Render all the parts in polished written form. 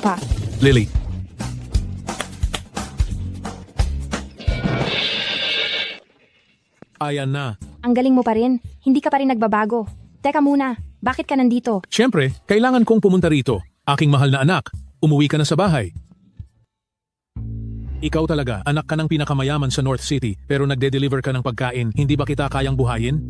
pa. Lily. Ayan na. Ang galing mo pa rin. Hindi ka pa rin nagbabago. Teka muna, bakit ka nandito? Siyempre, kailangan kong pumunta rito. Aking mahal na anak, umuwi ka na sa bahay. Ikaw talaga, anak ka ng pinakamayaman sa North City, pero nagde-deliver ka ng pagkain, hindi ba kita kayang buhayin?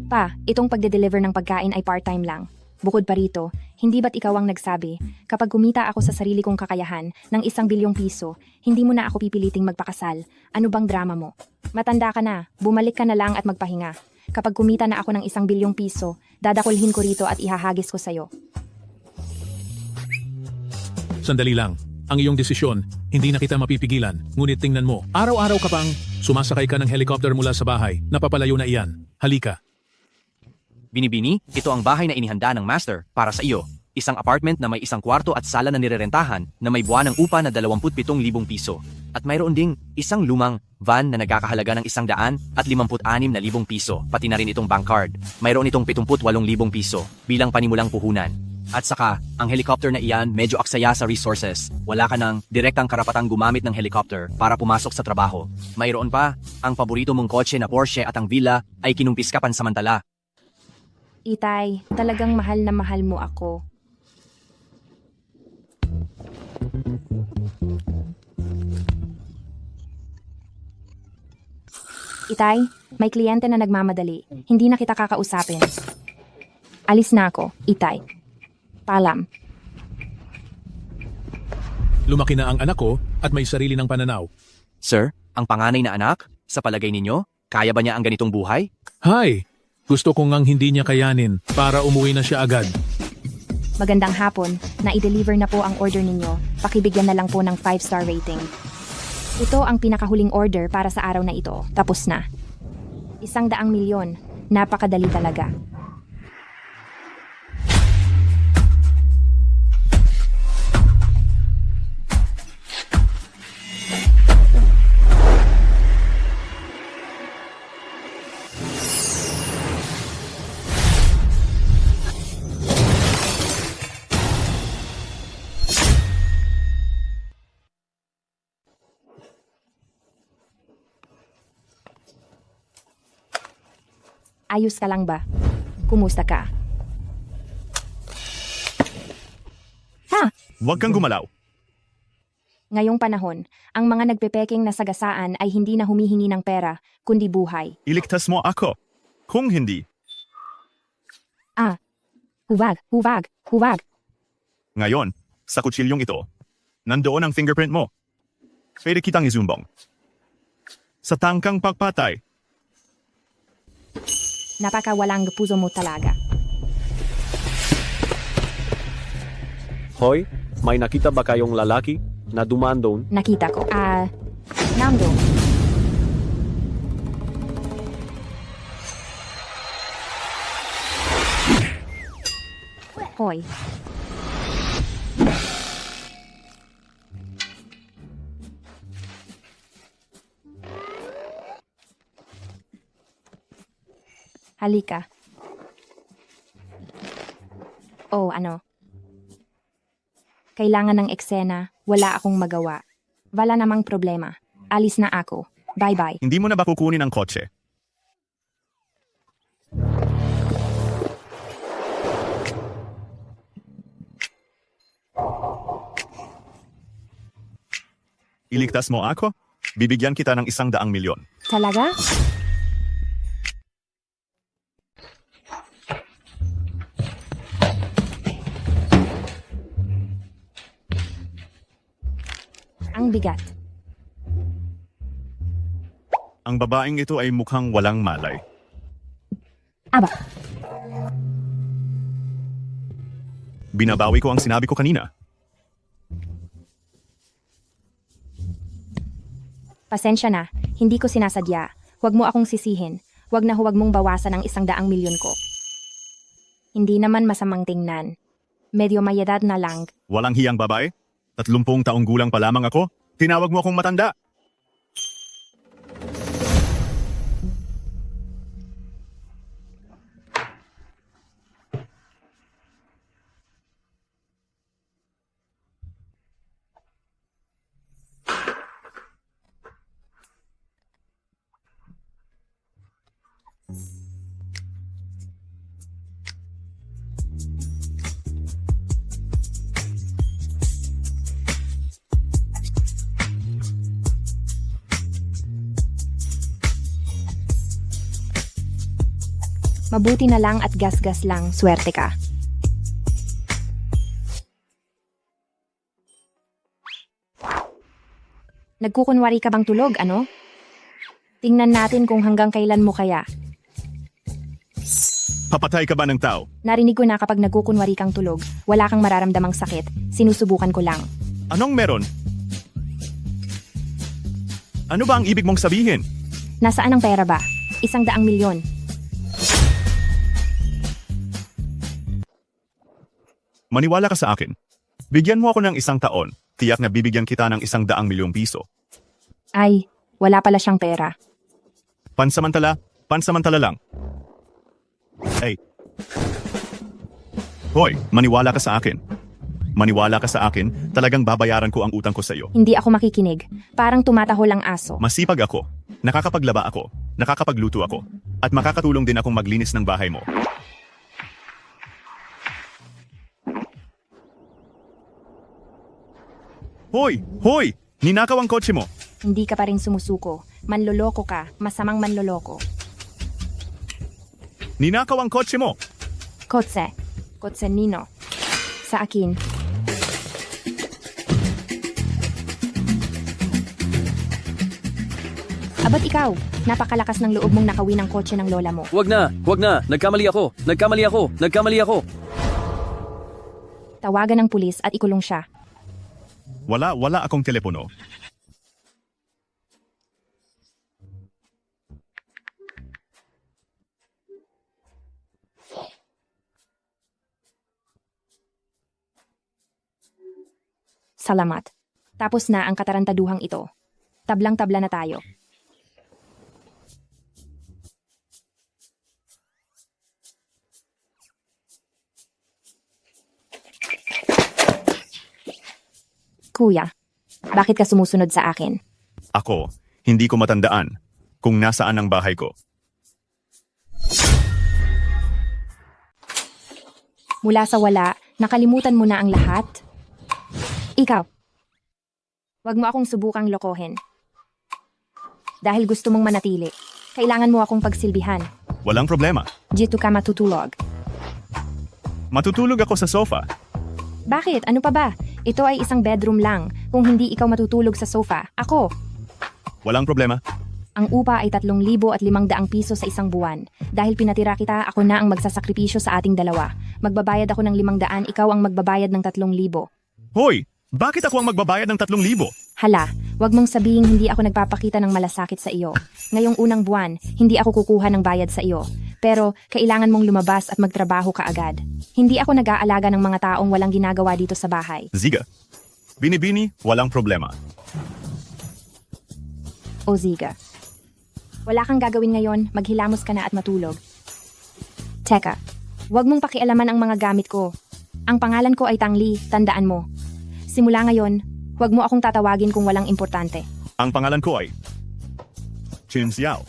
Pa, itong pagde-deliver ng pagkain ay part-time lang. Bukod pa rito, hindi ba't ikaw ang nagsabi, kapag kumita ako sa sarili kong kakayahan ng 1 bilyong piso, hindi mo na ako pipiliting magpakasal. Ano bang drama mo? Matanda ka na, bumalik ka na lang at magpahinga. Kapag kumita na ako ng 1 bilyong piso, dadakulhin ko rito at ihahagis ko sa'yo. Sandali lang. Ang iyong desisyon, hindi na kita mapipigilan. Ngunit tingnan mo, araw-araw ka pang sumasakay ka ng helicopter mula sa bahay. Napapalayo na iyan. Halika. Binibini, ito ang bahay na inihanda ng master para sa iyo. Isang apartment na may 1 kwarto at sala na nirerentahan na may buwan ng upa na 27,000 piso. At mayroon ding isang lumang van na nagkakahalaga ng 156,000 piso. Pati na rin itong bank card. Mayroon itong 78,000 piso bilang panimulang puhunan. At saka, ang helicopter na iyan medyo aksaya sa resources. Wala ka ng direktang karapatang gumamit ng helicopter para pumasok sa trabaho. Mayroon pa, ang paborito mong kotse na Porsche at ang villa ay kinumpis ka pansamantala. Itay, talagang mahal na mahal mo ako. Itay, may kliyente na nagmamadali. Hindi na kita kakausapin. Alis na ako, Itay. Paalam. Lumaki na ang anak ko at may sarili ng pananaw. Sir, ang panganay na anak, sa palagay ninyo, kaya ba niya ang ganitong buhay? Hi! Gusto ko ngang hindi niya kayanin para umuwi na siya agad. Magandang hapon, na-deliver na po ang order ninyo. Pakibigyan na lang po ng 5-star rating. Ito ang pinakahuling order para sa araw na ito. Tapos na. 100,000,000. Napakadali talaga. Ayos ka lang ba? Kumusta ka? Ha? Huwag kang gumalaw. Ngayong panahon, ang mga nagpepeking na sagasaan ay hindi na humihingi ng pera, kundi buhay. Iligtas mo ako. Kung hindi, Huwag, huwag, huwag. ngayon, sa kutsilyong ito, nandoon ang fingerprint mo. Pwede kitang izumbong. Sa tangkang pagpatay, Napakawalang puso mo talaga. Hoy, may nakita ba kayong lalaki na dumaan doon? Nakita ko. Nando. Hoy. Halika. Oh, ano? Kailangan ng eksena, wala akong magawa. Wala namang problema. Alis na ako. Bye-bye. hindi mo na ba kukunin ang kotse? Iligtas mo ako? Bibigyan kita ng 100,000,000. Talaga? Ang bigat. Ang babaeng ito ay mukhang walang malay. Aba, Binabawi ko ang sinabi ko kanina. pasensya na. Hindi ko sinasadya. Huwag mo akong sisihin. Huwag na huwag mong bawasan ang 100,000,000 ko. Hindi naman masamang tingnan. Medyo may edad na lang. Walang hiyang babae? 30 taong gulang pa lamang ako? Tinawag mo akong matanda. Mabuti na lang at gas-gas lang, swerte ka. Nagkukunwari ka bang tulog, ano? Tingnan natin kung hanggang kailan mo kaya. Papatay ka ba ng tao? Narinig ko na kapag nagkukunwari kang tulog, wala kang mararamdamang sakit. Sinusubukan ko lang. Anong meron? Ano ba ang ibig mong sabihin? Nasaan ang pera ba? 100,000,000. Maniwala ka sa akin. Bigyan mo ako ng 1 taon. Tiyak na bibigyan kita ng 100,000,000 piso. Ay, wala pala siyang pera. Pansamantala lang. Hey. Hoy, maniwala ka sa akin. Maniwala ka sa akin, talagang babayaran ko ang utang ko sa iyo. Hindi ako makikinig. Parang tumatahol ang aso. Masipag ako, nakakapaglaba ako, nakakapagluto ako, at makakatulong din akong maglinis ng bahay mo. Hoy! Hoy! Ninakaw ang kotse mo! Hindi ka pa rin sumusuko. Manloloko ka. Masamang manloloko. Ninakaw ang kotse mo! Kotse. Kotse nino. Sa akin. Abat ikaw, napakalakas ng loob mong nakawin ang kotse ng lola mo. Wag na! Nagkamali ako! Tawagan ng pulis at ikulong siya. Wala akong telepono. Salamat. Tapos na ang katarantaduhang ito. Tablang-tabla na tayo. Kuya, bakit ka sumusunod sa akin? Ako, hindi ko matandaan kung nasaan ang bahay ko. Mula sa wala, nakalimutan mo na ang lahat? Ikaw, wag mo akong subukang lokohin. Dahil gusto mong manatili, kailangan mo akong pagsilbihan. Walang problema. Dito ka matutulog. Matutulog ako sa sofa. Bakit? Ano pa ba? Ito ay isang bedroom lang. Kung hindi ikaw matutulog sa sofa, ako. Walang problema. Ang upa ay 3,500 piso sa isang buwan. Dahil pinatira kita, ako na ang magsasakripisyo sa ating dalawa. Magbabayad ako ng 500, ikaw ang magbabayad ng 3,000. Hoy! Bakit ako ang magbabayad ng 3,000? Hala, wag mong sabihing hindi ako nagpapakita ng malasakit sa iyo. Ngayong unang buwan, hindi ako kukuha ng bayad sa iyo. Pero, kailangan mong lumabas at magtrabaho ka agad. Hindi ako nag-aalaga ng mga taong walang ginagawa dito sa bahay. Ziga. Binibini, walang problema. O Ziga. Wala kang gagawin ngayon, maghilamos ka na at matulog. Teka, wag mong pakialaman ang mga gamit ko. Ang pangalan ko ay Tangli, tandaan mo. Simula ngayon, wag mo akong tatawagin kung walang importante. Ang pangalan ko ay Chin Xiao.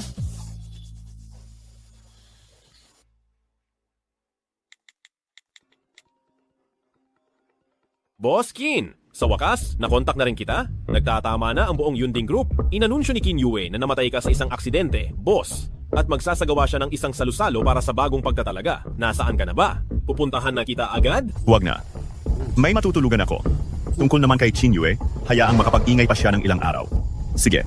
Boss Kin, sa wakas, nakontak na rin kita. Nagtatama na ang buong Yunding Group. Inanunsyo ni Qin Yue na namatay ka sa isang aksidente, boss. At magsasagawa siya ng isang salusalo para sa bagong pagtatalaga. Nasaan ka na ba? Pupuntahan na kita agad? Huwag na. May matutulugan ako. Tungkol naman kay Qin Yue, hayaang makapag-ingay pa siya ng ilang araw. Sige,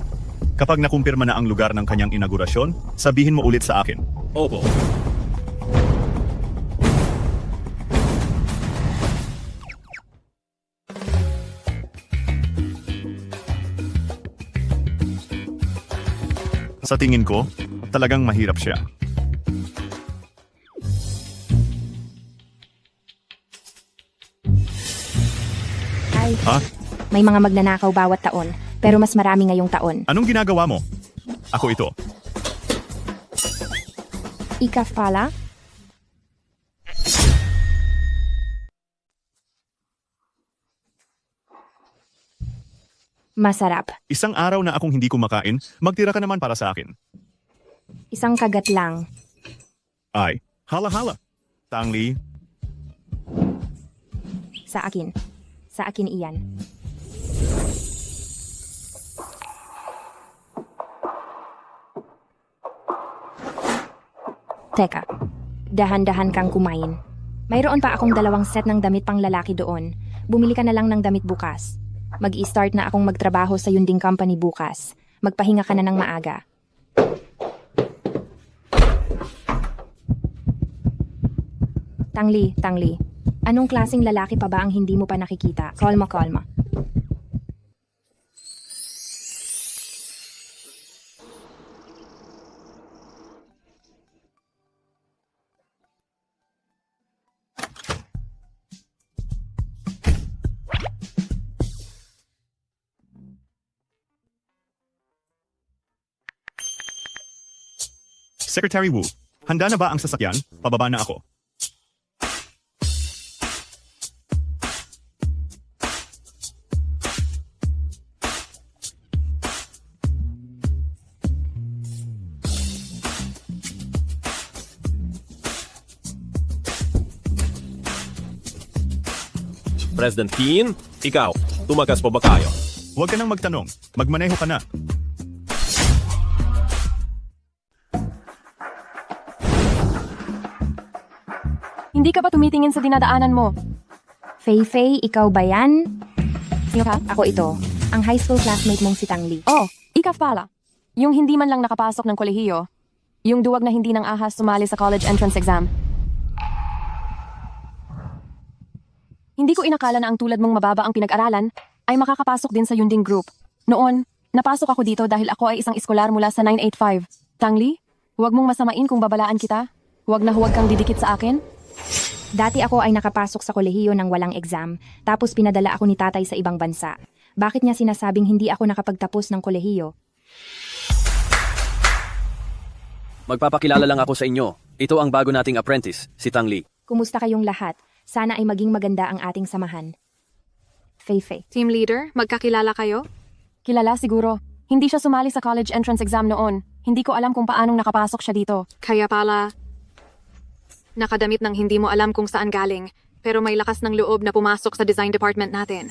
kapag nakumpirma na ang lugar ng kanyang inaugurasyon, sabihin mo ulit sa akin. Opo. Sa tingin ko, talagang mahirap siya. Ay, Ha? may mga magnanakaw bawat taon, pero mas marami ngayong taon. Anong ginagawa mo? Ako ito. Ika pala? Masarap. Isang araw na akong hindi kumakain, magtira ka naman para sa akin. Isang kagat lang. Ay, hala-hala. Tangli, Sa akin. Sa akin iyan. Teka, Dahan-dahan kang kumain. Mayroon pa akong 2 set ng damit pang lalaki doon. Bumili ka na lang ng damit bukas. Mag-i-start na akong magtrabaho sa Yunding Company bukas. Magpahinga ka na ng maaga. Tangli. Anong klaseng lalaki pa ba ang hindi mo pa nakikita? Kalma. Secretary Wu, handa na ba ang sasakyan? Pababa na ako. President Keen, ikaw, tumagas pa ba tayo? Huwag ka nang magtanong. Magmaneho ka na. Hindi ka ba tumitingin sa dinadaanan mo? Fei, ikaw ba yan? Sino ka? Ako ito. Ang high school classmate mong si Tangli. Oh, ikaw pala. Yung hindi man lang nakapasok ng kolehiyo. Yung duwag na hindi ng ahas sumali sa college entrance exam. Hindi ko inakala na ang tulad mong mababa ang pinag-aralan ay makakapasok din sa Yunding Group. Noon, napasok ako dito dahil ako ay isang eskolar mula sa 985. Tangli, huwag mong masamain kung babalaan kita. Huwag na huwag kang didikit sa akin. Dati ako ay nakapasok sa kolehiyo ng walang exam, tapos pinadala ako ni tatay sa ibang bansa. Bakit niya sinasabing hindi ako nakapagtapos ng kolehiyo? Magpapakilala lang ako sa inyo. Ito ang bago nating apprentice, si Tangli. Kumusta kayong lahat? Sana ay maging maganda ang ating samahan. Fei. Team leader, magkakilala kayo? Kilala siguro. Hindi siya sumali sa college entrance exam noon. Hindi ko alam kung paanong nakapasok siya dito. Kaya pala, nakadamit ng hindi mo alam kung saan galing, pero may lakas ng loob na pumasok sa design department natin.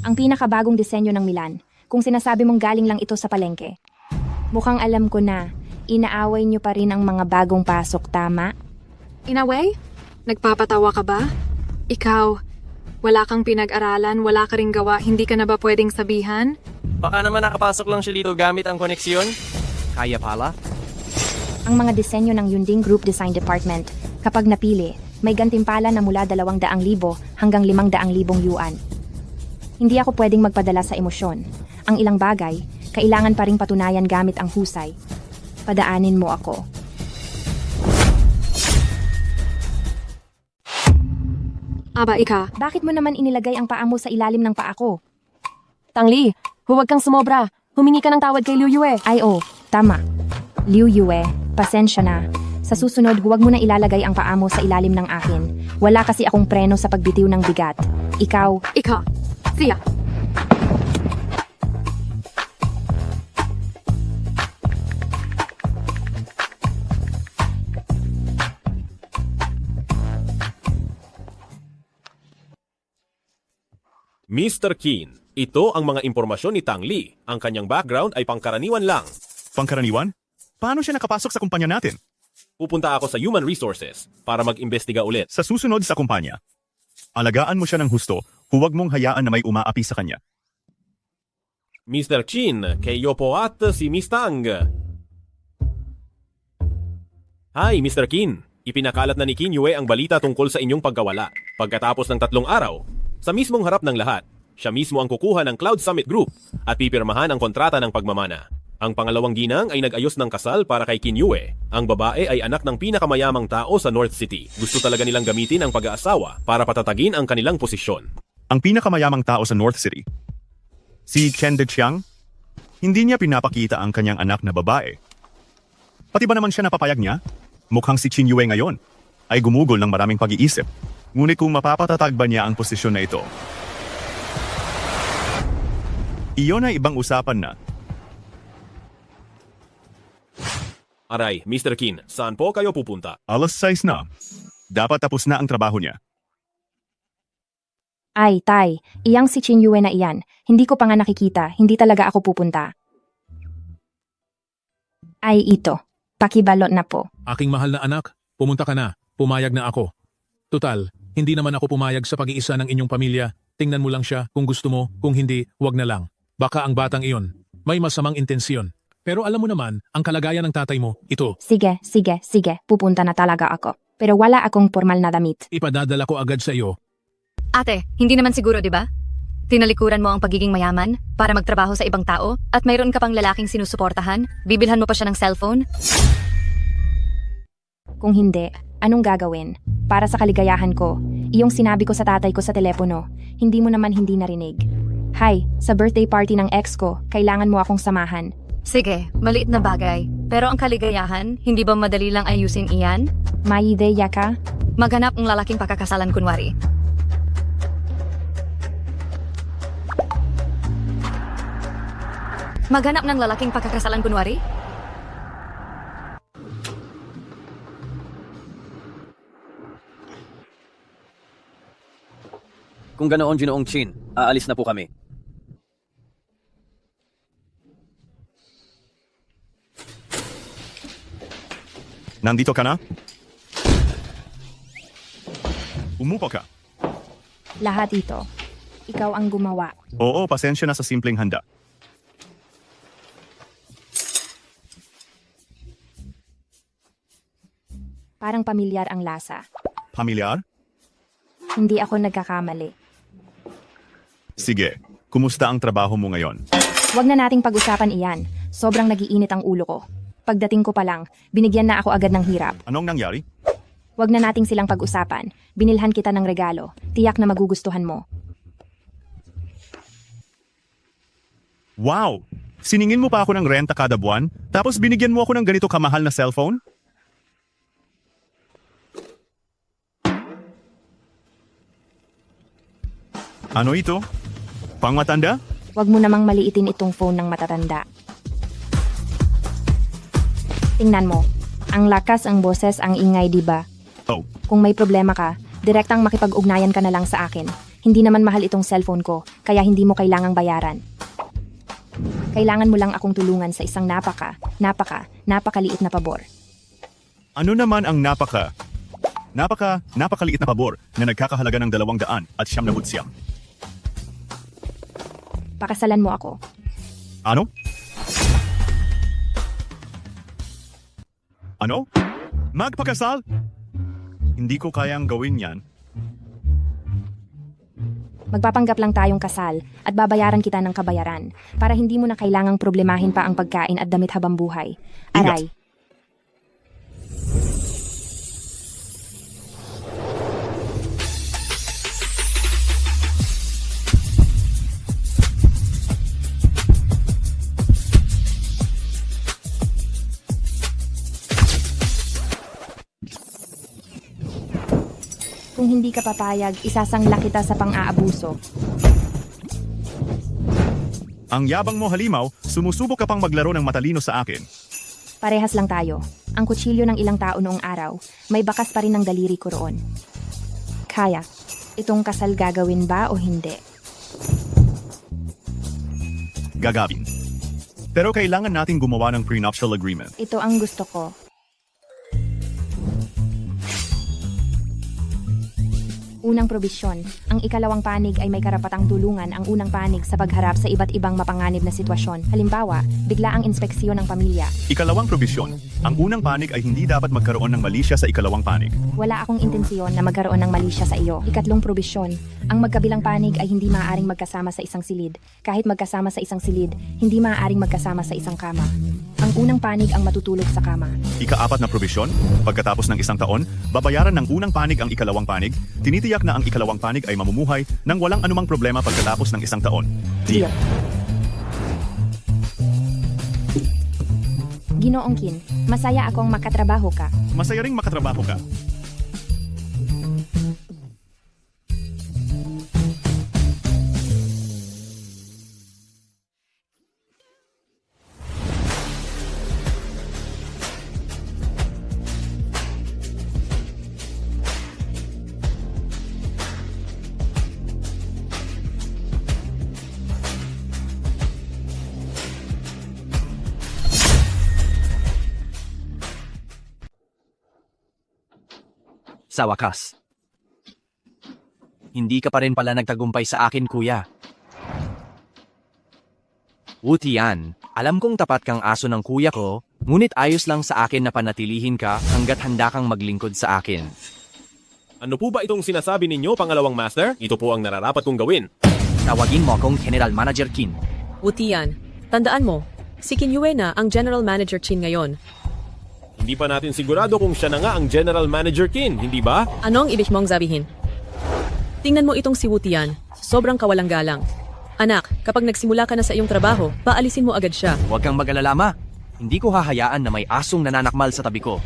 Ang pinakabagong disenyo ng Milan, kung sinasabi mong galing lang ito sa palengke. Mukhang alam ko na, inaaway niyo pa rin ang mga bagong pasok, tama? Inaway? Nagpapatawa ka ba? Ikaw, wala kang pinag-aralan, wala ka ring gawa, hindi ka na ba pwedeng sabihan? Baka naman nakapasok lang siya dito gamit ang koneksyon. Kaya pala? Ang mga disenyo ng Yunding Group Design Department, kapag napili, may gantimpala na mula 200,000 hanggang 500,000 yuan. Hindi ako pwedeng magpadala sa emosyon. Ang ilang bagay, kailangan pa ring patunayan gamit ang husay. Padaanin mo ako. Aba, Bakit mo naman inilagay ang paa mo sa ilalim ng paa ko? Tangli, huwag kang sumobra. Humingi ka ng tawad kay Liu Yue. Ay tama. Liu Yue, pasensya na. Sa susunod, huwag mo na ilalagay ang paa mo sa ilalim ng akin. Wala kasi akong preno sa pagbitiw ng bigat. Ikaw, siya. Mr. Keen, ito ang mga impormasyon ni Tangli. Ang kanyang background ay pangkaraniwan lang. Pangkaraniwan? Paano siya nakapasok sa kumpanya natin? Pupunta ako sa Human Resources para mag-imbestiga ulit. Sa susunod sa kumpanya, alagaan mo siya ng husto, huwag mong hayaan na may umaapi sa kanya. Mr. Chin, kayo po at si Miss Tang. Hi, Mr. Keen. Ipinakalat na ni Qin Yue ang balita tungkol sa inyong pagkawala. Pagkatapos ng 3 araw, sa mismong harap ng lahat, siya mismo ang kukuha ng Cloud Summit Group at pipirmahan ang kontrata ng pagmamana. Ang pangalawang ginang ay nag-ayos ng kasal para kay Qin Yue. Ang babae ay anak ng pinakamayamang tao sa North City. Gusto talaga nilang gamitin ang pag-aasawa para patatagin ang kanilang posisyon. Ang pinakamayamang tao sa North City, si Chen Deqiang, hindi niya pinapakita ang kanyang anak na babae. Pati ba naman siya napapayag niya? Mukhang si Qin Yue ngayon ay gumugol ng maraming pag-iisip. Ngunit kung mapapatatag ba niya ang posisyon na ito, iyon ay ibang usapan na. Aray, Mr. Qin, saan po kayo pupunta? 6:00 na. Dapat tapos na ang trabaho niya. Ay, Tay, iyang si Qin Yue na iyan. Hindi ko pa nga nakikita, hindi talaga ako pupunta. Ay, ito. Pakibalot na po. Aking mahal na anak, pumunta ka na. pumayag na ako. Tutal, hindi naman ako pumayag sa pag-iisa ng inyong pamilya. Tingnan mo lang siya kung gusto mo, kung hindi, wag na lang. Baka ang batang iyon may masamang intensyon. Pero alam mo naman, ang kalagayan ng tatay mo, ito. Sige, pupunta na talaga ako. Pero wala akong formal na damit. Ipadadala ko agad sa iyo. Ate, hindi naman siguro, di ba? Tinalikuran mo ang pagiging mayaman para magtrabaho sa ibang tao at mayroon ka pang lalaking sinusuportahan, bibilhan mo pa siya ng cellphone? Kung hindi, anong gagawin? Para sa kaligayahan ko, iyong sinabi ko sa tatay ko sa telepono, hindi mo naman hindi narinig. Hi, sa birthday party ng ex ko, kailangan mo akong samahan. Sige, maliit na bagay. Pero ang kaligayahan, hindi ba madali lang ayusin iyan? May ideya ka? Maghanap ng lalaking pakakasalan kunwari. Maghanap ng lalaking pakakasalan kunwari? Kung ganoon, Ginoong Chin, aalis na po kami. Nandito ka na? Umupo ka. Lahat ito. Ikaw ang gumawa. Oo, pasensya na sa simpleng handa. Parang pamilyar ang lasa. Pamilyar? Hindi ako nagkakamali. Sige, kumusta ang trabaho mo ngayon? Huwag na nating pag-usapan iyan. Sobrang nagiinit ang ulo ko. Pagdating ko pa lang, binigyan na ako agad ng hirap. Anong nangyari? Huwag na nating silang pag-usapan. Binilhan kita ng regalo. Tiyak na magugustuhan mo. Wow! Siningin mo pa ako ng renta kada buwan, tapos binigyan mo ako ng ganito kamahal na cellphone? Ano ito? Pangmatanda? Huwag mo namang maliitin itong phone ng matatanda. Tingnan mo. Ang lakas ang boses, ang ingay, di ba? Oh, Kung may problema ka, direktang makipag-ugnayan ka na lang sa akin. Hindi naman mahal itong cellphone ko, kaya hindi mo kailangang bayaran. Kailangan mo lang akong tulungan sa isang napakaliit na pabor. ano naman ang napakaliit na pabor na nagkakahalaga ng 200 at 900? Pakasalan mo ako. Ano? Ano? Magpakasal? Hindi ko kayang gawin yan. Magpapanggap lang tayong kasal at babayaran kita ng kabayaran para hindi mo na kailangang problemahin pa ang pagkain at damit habang buhay. Aray. Kung hindi ka papayag, isasangla kita sa pang-aabuso. Ang yabang mo, halimaw, sumusubok ka pang maglaro ng matalino sa akin. Parehas lang tayo. Ang kutsilyo ng ilang tao noong araw, may bakas pa rin ng daliri ko roon. Kaya, itong kasal gagawin ba o hindi? Gagawin. Pero kailangan nating gumawa ng prenuptial agreement. Ito ang gusto ko. Unang probisyon, ang ikalawang panig ay may karapatang tulungan ang unang panig sa pagharap sa iba't ibang mapanganib na sitwasyon. Halimbawa, biglaang inspeksyon ng pamilya. Ikalawang probisyon, ang unang panig ay hindi dapat magkaroon ng malisya sa ikalawang panig. Wala akong intensyon na magkaroon ng malisya sa iyo. Ikatlong probisyon, ang magkabilang panig ay hindi maaaring magkasama sa isang silid. Kahit magkasama sa isang silid, hindi maaaring magkasama sa isang kama. Ang unang panig ang matutulog sa kama. Ika-4 na probisyon, pagkatapos ng isang taon, babayaran ng unang panig ang ikalawang panig, tinitiyak na ang ikalawang panig ay mamumuhay nang walang anumang problema pagkatapos ng isang taon. Deal. Ginoong Kin, masaya akong makatrabaho ka. Masaya ring makatrabaho ka. Sa wakas. Hindi ka pa rin pala nagtagumpay sa akin, kuya. Wutian, alam kong tapat kang aso ng kuya ko, ngunit ayos lang sa akin na panatilihin ka hanggat handa kang maglingkod sa akin. Ano po ba itong sinasabi ninyo, pangalawang master? Ito po ang nararapat kong gawin. Tawagin mo akong General Manager Kin. Wutian, tandaan mo, si Kinyue na ang General Manager Chin ngayon. Hindi pa natin sigurado kung siya na nga ang General Manager Kin, hindi ba? Anong ibig mong sabihin? Tingnan mo itong si Wutian, sobrang kawalang galang. Anak, kapag nagsimula ka na sa iyong trabaho, paalisin mo agad siya. Huwag kang mag-alala, ma. Hindi ko hahayaan na may asong nananakmal sa tabi ko.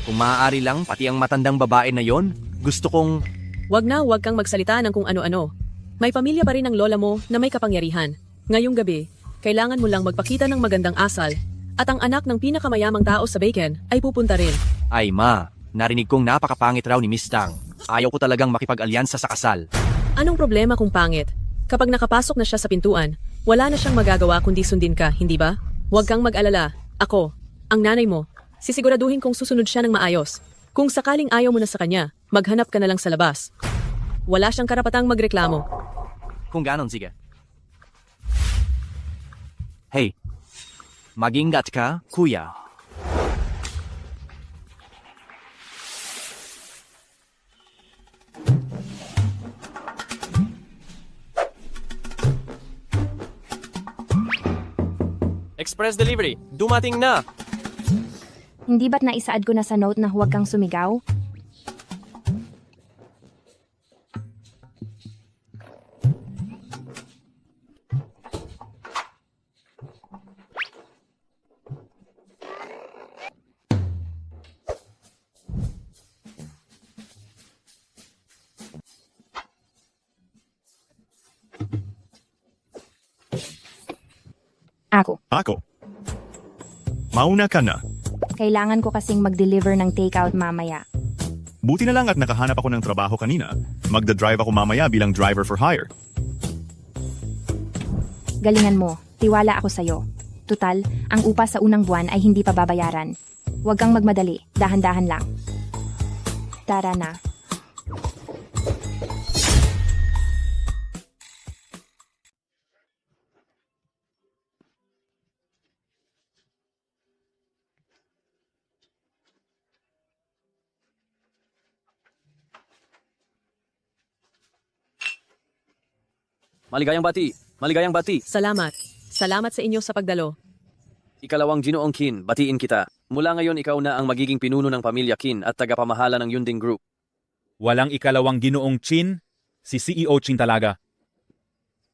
Kung maaari lang, pati ang matandang babae na yon, gusto kong... Huwag kang magsalita ng kung ano-ano. May pamilya pa rin ang lola mo na may kapangyarihan. Ngayong gabi, kailangan mo lang magpakita ng magandang asal at ang anak ng pinakamayamang tao sa Bacon ay pupunta rin. Ay ma, narinig kong napakapangit raw ni Miss Tang. Ayaw ko talagang makipag-alyansa sa kasal. Anong problema kung pangit? Kapag nakapasok na siya sa pintuan, wala na siyang magagawa kundi sundin ka, hindi ba? Huwag kang mag-alala. Ako, ang nanay mo, sisiguraduhin kong susunod siya ng maayos. Kung sakaling ayaw mo na sa kanya, maghanap ka na lang sa labas. Wala siyang karapatang magreklamo. Kung ganon, sige. Hey, mag-ingat ka, kuya. Express delivery, dumating na! Hindi ba't naisaad ko na sa note na huwag kang sumigaw? Ako. Mauna ka na. Kailangan ko kasing mag-deliver ng takeout mamaya. Buti na lang at nakahanap ako ng trabaho kanina. Magda-drive ako mamaya bilang driver for hire. Galingan mo, tiwala ako sa'yo. Tutal, ang upa sa unang buwan ay hindi pa babayaran. Huwag kang magmadali, dahan-dahan lang. Tara na. Maligayang bati! Maligayang bati! Salamat. Salamat sa inyo sa pagdalo. Ikalawang Ginoong Kin, batiin kita. Mula ngayon ikaw na ang magiging pinuno ng pamilya Kin at tagapamahala ng Yunding Group. Walang ikalawang Ginoong Chin, si CEO Chin talaga.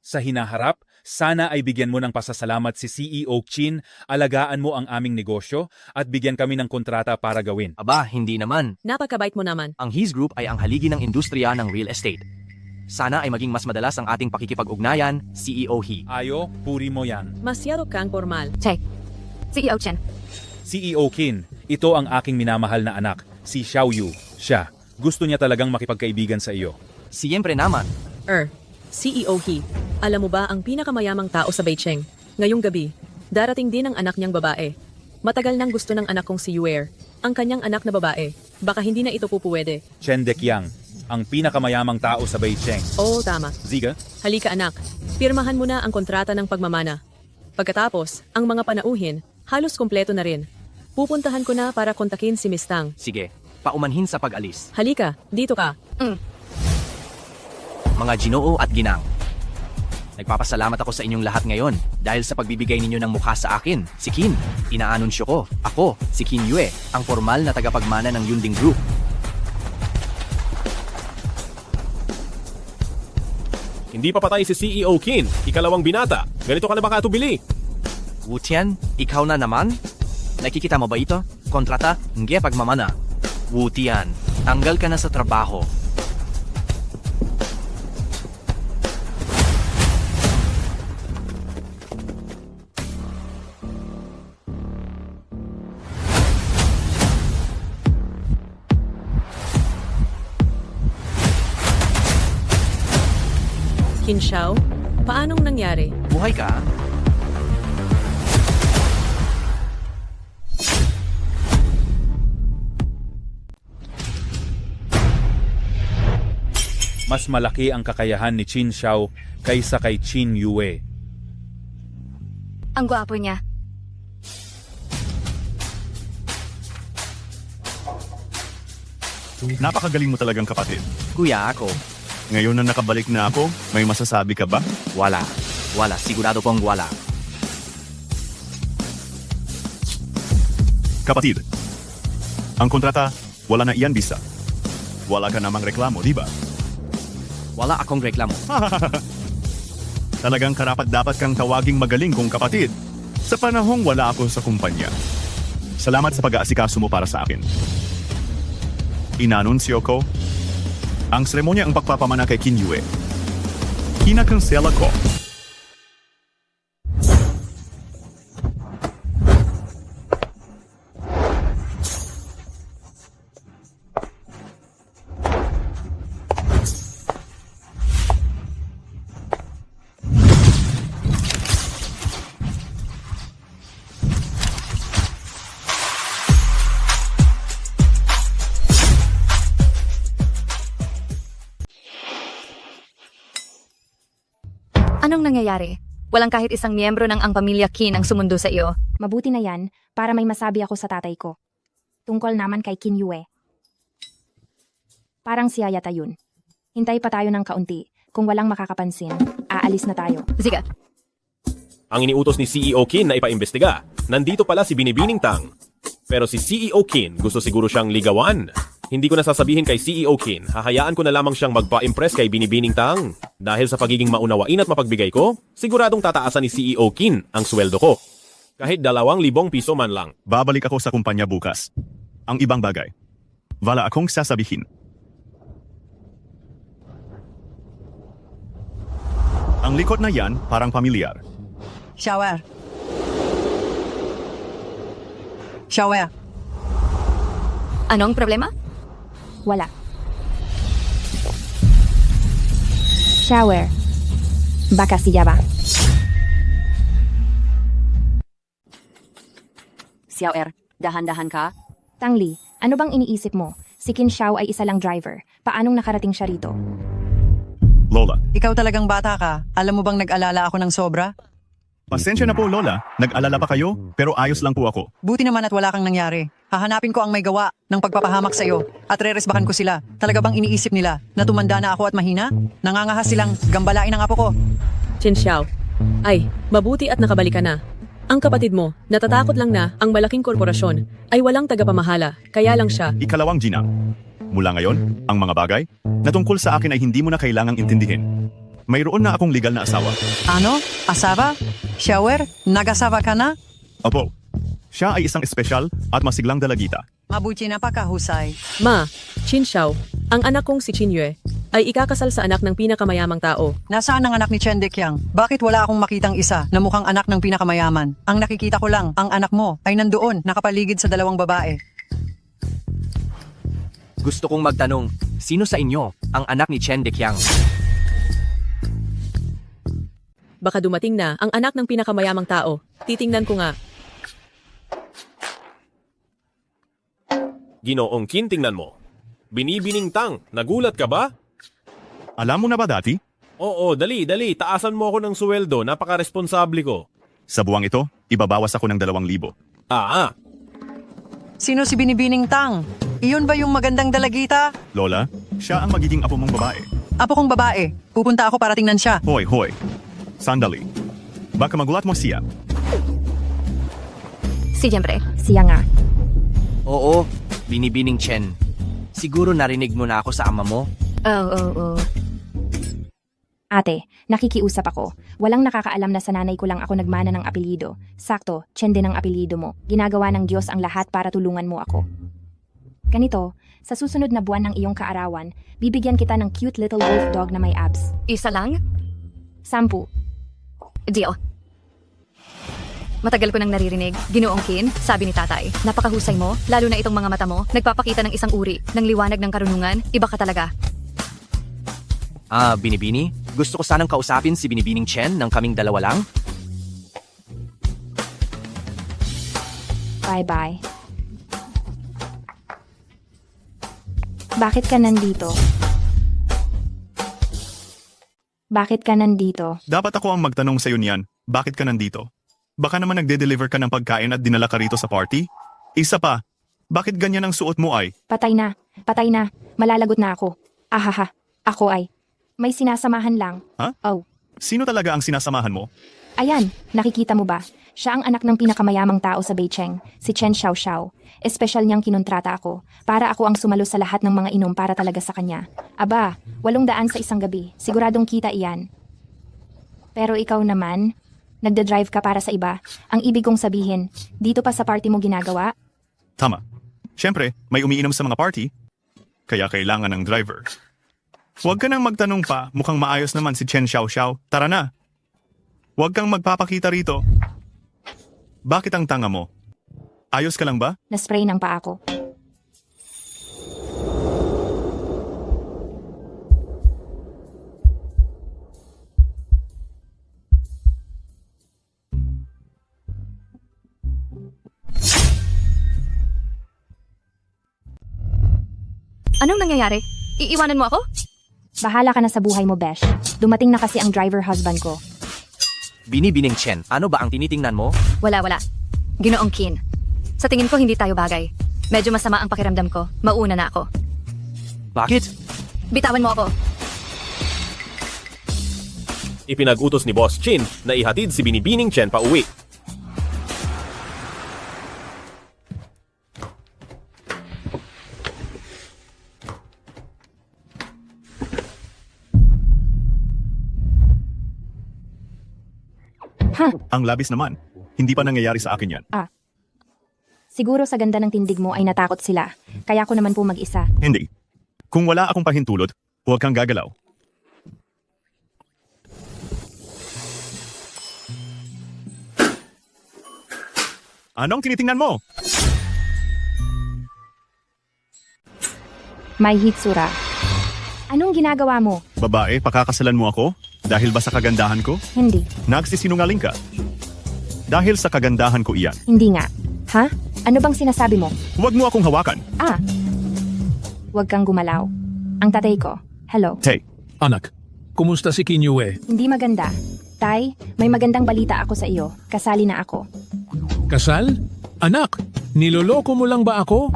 Sa hinaharap, sana ay bigyan mo ng pasasalamat si CEO Chin, alagaan mo ang aming negosyo at bigyan kami ng kontrata para gawin. Aba, hindi naman. Napakabait mo naman. Ang His Group ay ang haligi ng industriya ng real estate. Sana ay maging mas madalas ang ating pakikipag-ugnayan, CEO He. Ayo, puri mo yan. Masyado kang formal. Check. CEO Chen. CEO Kin, ito ang aking minamahal na anak, si Xiao Yu. Siya, gusto niya talagang makipagkaibigan sa iyo. Siyempre naman. CEO He, alam mo ba ang pinakamayamang tao sa Beijing? Ngayong gabi, darating din ang anak niyang babae. Matagal nang gusto ng anak kong si Yuer, ang kanyang anak na babae. Baka hindi na ito pupuwede. Chen Deqiang, ang pinakamayamang tao sa Beijing. Oo, tama. Ziga? Halika anak, pirmahan mo na ang kontrata ng pagmamana. Pagkatapos, ang mga panauhin, halos kumpleto na rin. Pupuntahan ko na para kontakin si Miss Tang. Sige, paumanhin sa pag-alis. Halika, dito ka. Mga Ginoo at Ginang. Nagpapasalamat ako sa inyong lahat ngayon dahil sa pagbibigay ninyo ng mukha sa akin, si Kin. Inaanunsyo ko, ako, si Kin Yue, ang formal na tagapagmana ng Yunding Group. Hindi pa patay si CEO Kin, ikalawang binata. Ganito ka na ba katubili? Wutian, ikaw na naman? Nakikita mo ba ito? Kontrata, nge pagmamana. Wutian, tanggal ka na sa trabaho. Kinshao, paanong nangyari? Buhay ka? mas malaki ang kakayahan ni Qin Xiao kaysa kay Qin Yue. Ang gwapo niya. Napakagaling mo talagang kapatid. Kuya, ako. Ngayon na nakabalik na ako, may masasabi ka ba? Wala. Wala. Sigurado pong wala. Kapatid, ang kontrata, wala na iyan bisa. Wala ka namang reklamo, di ba? Wala akong reklamo. Talagang karapat dapat kang tawaging magaling kong kapatid. Sa panahong wala ako sa kumpanya. Salamat sa pag-aasikaso mo para sa akin. Inanunsyo ko, ang seremonya ang pagpapamana kay Qin Yue. Kinakansela ko. Anong nangyayari? Walang kahit isang miyembro ng ang pamilya Qin ang sumundo sa iyo. Mabuti na yan para may masabi ako sa tatay ko. Tungkol naman kay Qin Yue. Parang siya yata yun. Hintay pa tayo ng kaunti. Kung walang makakapansin, aalis na tayo. Sige. Ang iniutos ni CEO Qin na ipaimbestiga. Nandito pala si Binibining Tang. Pero si CEO Qin gusto siguro siyang ligawan. Hindi ko na sasabihin kay CEO Qin, hahayaan ko na lamang siyang magpa-impress kay Binibining Tang. Dahil sa pagiging maunawain at mapagbigay ko, siguradong tataasan ni CEO Qin ang sweldo ko. Kahit 2,000 piso man lang. Babalik ako sa kumpanya bukas. Ang ibang bagay, wala akong sasabihin. Ang likod na yan parang pamilyar. Shower. Shower. Anong problema? Wala. Shower. Baka siya ba? Xiao dahan-dahan ka? Tangli, ano bang iniisip mo? Si Qin Xiao ay isa lang driver. Paanong nakarating siya rito? Lola, Ikaw talagang bata ka. Alam mo bang nag-alala ako ng sobra? pasensya na po Lola, nag-alala pa kayo, pero ayos lang po ako. Buti naman at wala kang nangyari. Hahanapin ko ang may gawa ng pagpapahamak sa iyo at reresbakan ko sila. Talaga bang iniisip nila na tumanda na ako at mahina? Nangangahas silang gambalain ang apo ko. Qin Xiao. Ay, mabuti at nakabalik ka na. Ang kapatid mo, natatakot lang na ang malaking korporasyon ay walang tagapamahala, kaya lang siya. Ikalawang ginang. Mula ngayon, ang mga bagay na tungkol sa akin ay hindi mo na kailangang intindihin. Mayroon na akong legal na asawa. Ano? Asawa? Shower? Nag-asawa ka na? Opo, siya ay isang espesyal at masiglang dalagita. Mabuti na pakahusay. Ma, Qin Xiao, ang anak kong si Qin Yue, ay ikakasal sa anak ng pinakamayamang tao. Nasaan ang anak ni Chen Deqiang? Bakit wala akong makitang isa na mukhang anak ng pinakamayaman? Ang nakikita ko lang, ang anak mo ay nandoon, nakapaligid sa 2 babae. Gusto kong magtanong, sino sa inyo ang anak ni Chen Deqiang? Baka dumating na ang anak ng pinakamayamang tao. Titingnan ko nga. Ginoong Qin, tingnan mo. Binibining Tang, nagulat ka ba? Alam mo na ba dati? Oo, dali. Taasan mo ako ng sweldo, napaka-responsable ko. Sa buwang ito, ibabawas ako ng 2,000. Sino si Binibining Tang? Iyon ba yung magandang dalagita? Lola, siya ang magiging apo mong babae. Apo kong babae. Pupunta ako para tingnan siya. Hoy. Sandali. Baka magulat mo siya. Siyempre. Siya nga. Oo, Binibining Chen. Siguro narinig mo na ako sa ama mo? Oo. Ate, nakikiusap ako. Walang nakakaalam na sa nanay ko lang ako nagmana ng apelyido. Sakto, Chen din ang apelyido mo. Ginagawa ng Diyos ang lahat para tulungan mo ako. Ganito, sa susunod na buwan ng iyong kaarawan, bibigyan kita ng cute little wolf dog na may abs. Isa lang? 10. Deal. Matagal ko nang naririnig, Ginoong Qin, sabi ni tatay. Napakahusay mo, lalo na itong mga mata mo, nagpapakita ng isang uri, ng liwanag ng karunungan, iba ka talaga. Binibini? Gusto ko sanang kausapin si Binibining Chen ng kaming dalawa lang. Bye-bye. Bakit ka nandito? Bakit ka nandito? Dapat ako ang magtanong sa'yo niyan. Bakit ka nandito? Baka naman nagde-deliver ka ng pagkain at dinala ka rito sa party? Isa pa, bakit ganyan ang suot mo ay? Patay na. Patay na. Malalagot na ako. Ahaha. Ako ay. May sinasamahan lang. Ha? Oh. Sino talaga ang sinasamahan mo? Ayan, nakikita mo ba? Siya ang anak ng pinakamayamang tao sa Beijing, si Chen Xiaoxiao. Espesyal niyang kinontrata ako, para ako ang sumalo sa lahat ng mga inom para talaga sa kanya. Aba, 800 sa isang gabi, siguradong kita iyan. Pero ikaw naman, nagde-drive ka para sa iba. Ang ibig kong sabihin, dito pa sa party mo ginagawa? Tama. Siyempre, may umiinom sa mga party, kaya kailangan ng driver. Huwag ka nang magtanong pa, mukhang maayos naman si Chen Xiaoxiao. Tara na. Huwag kang magpapakita rito. Bakit ang tanga mo? Ayos ka lang ba? Naspray ng paa ko. Anong nangyayari? Iiwanan mo ako? Bahala ka na sa buhay mo, Besh. Dumating na kasi ang driver husband ko. Binibining Chen, ano ba ang tinitingnan mo? Wala. Ginoong Qin. Sa tingin ko hindi tayo bagay. Medyo masama ang pakiramdam ko. Mauna na ako. Bakit? Bitawan mo ako. Ipinag-utos ni Boss Chin na ihatid si Binibining Chen pa uwi. Ang labis naman. Hindi pa nangyayari sa akin yan. Siguro sa ganda ng tindig mo ay natakot sila. Kaya ako naman po mag-isa. Hindi. Kung wala akong pahintulot, huwag kang gagalaw. Anong tinitingnan mo? May hitsura. Anong ginagawa mo? Babae, pakakasalan mo ako? Dahil ba sa kagandahan ko? Hindi. Nagsisinungaling ka. Dahil sa kagandahan ko iyan. Hindi nga. Ha? Ano bang sinasabi mo? Huwag mo akong hawakan. Huwag kang gumalaw. Ang tatay ko. Hello. Tay, Anak, kumusta si Qin Yue? Hindi maganda. Tay, may magandang balita ako sa iyo. Kasali na ako. Kasal? Anak, niloloko mo lang ba ako?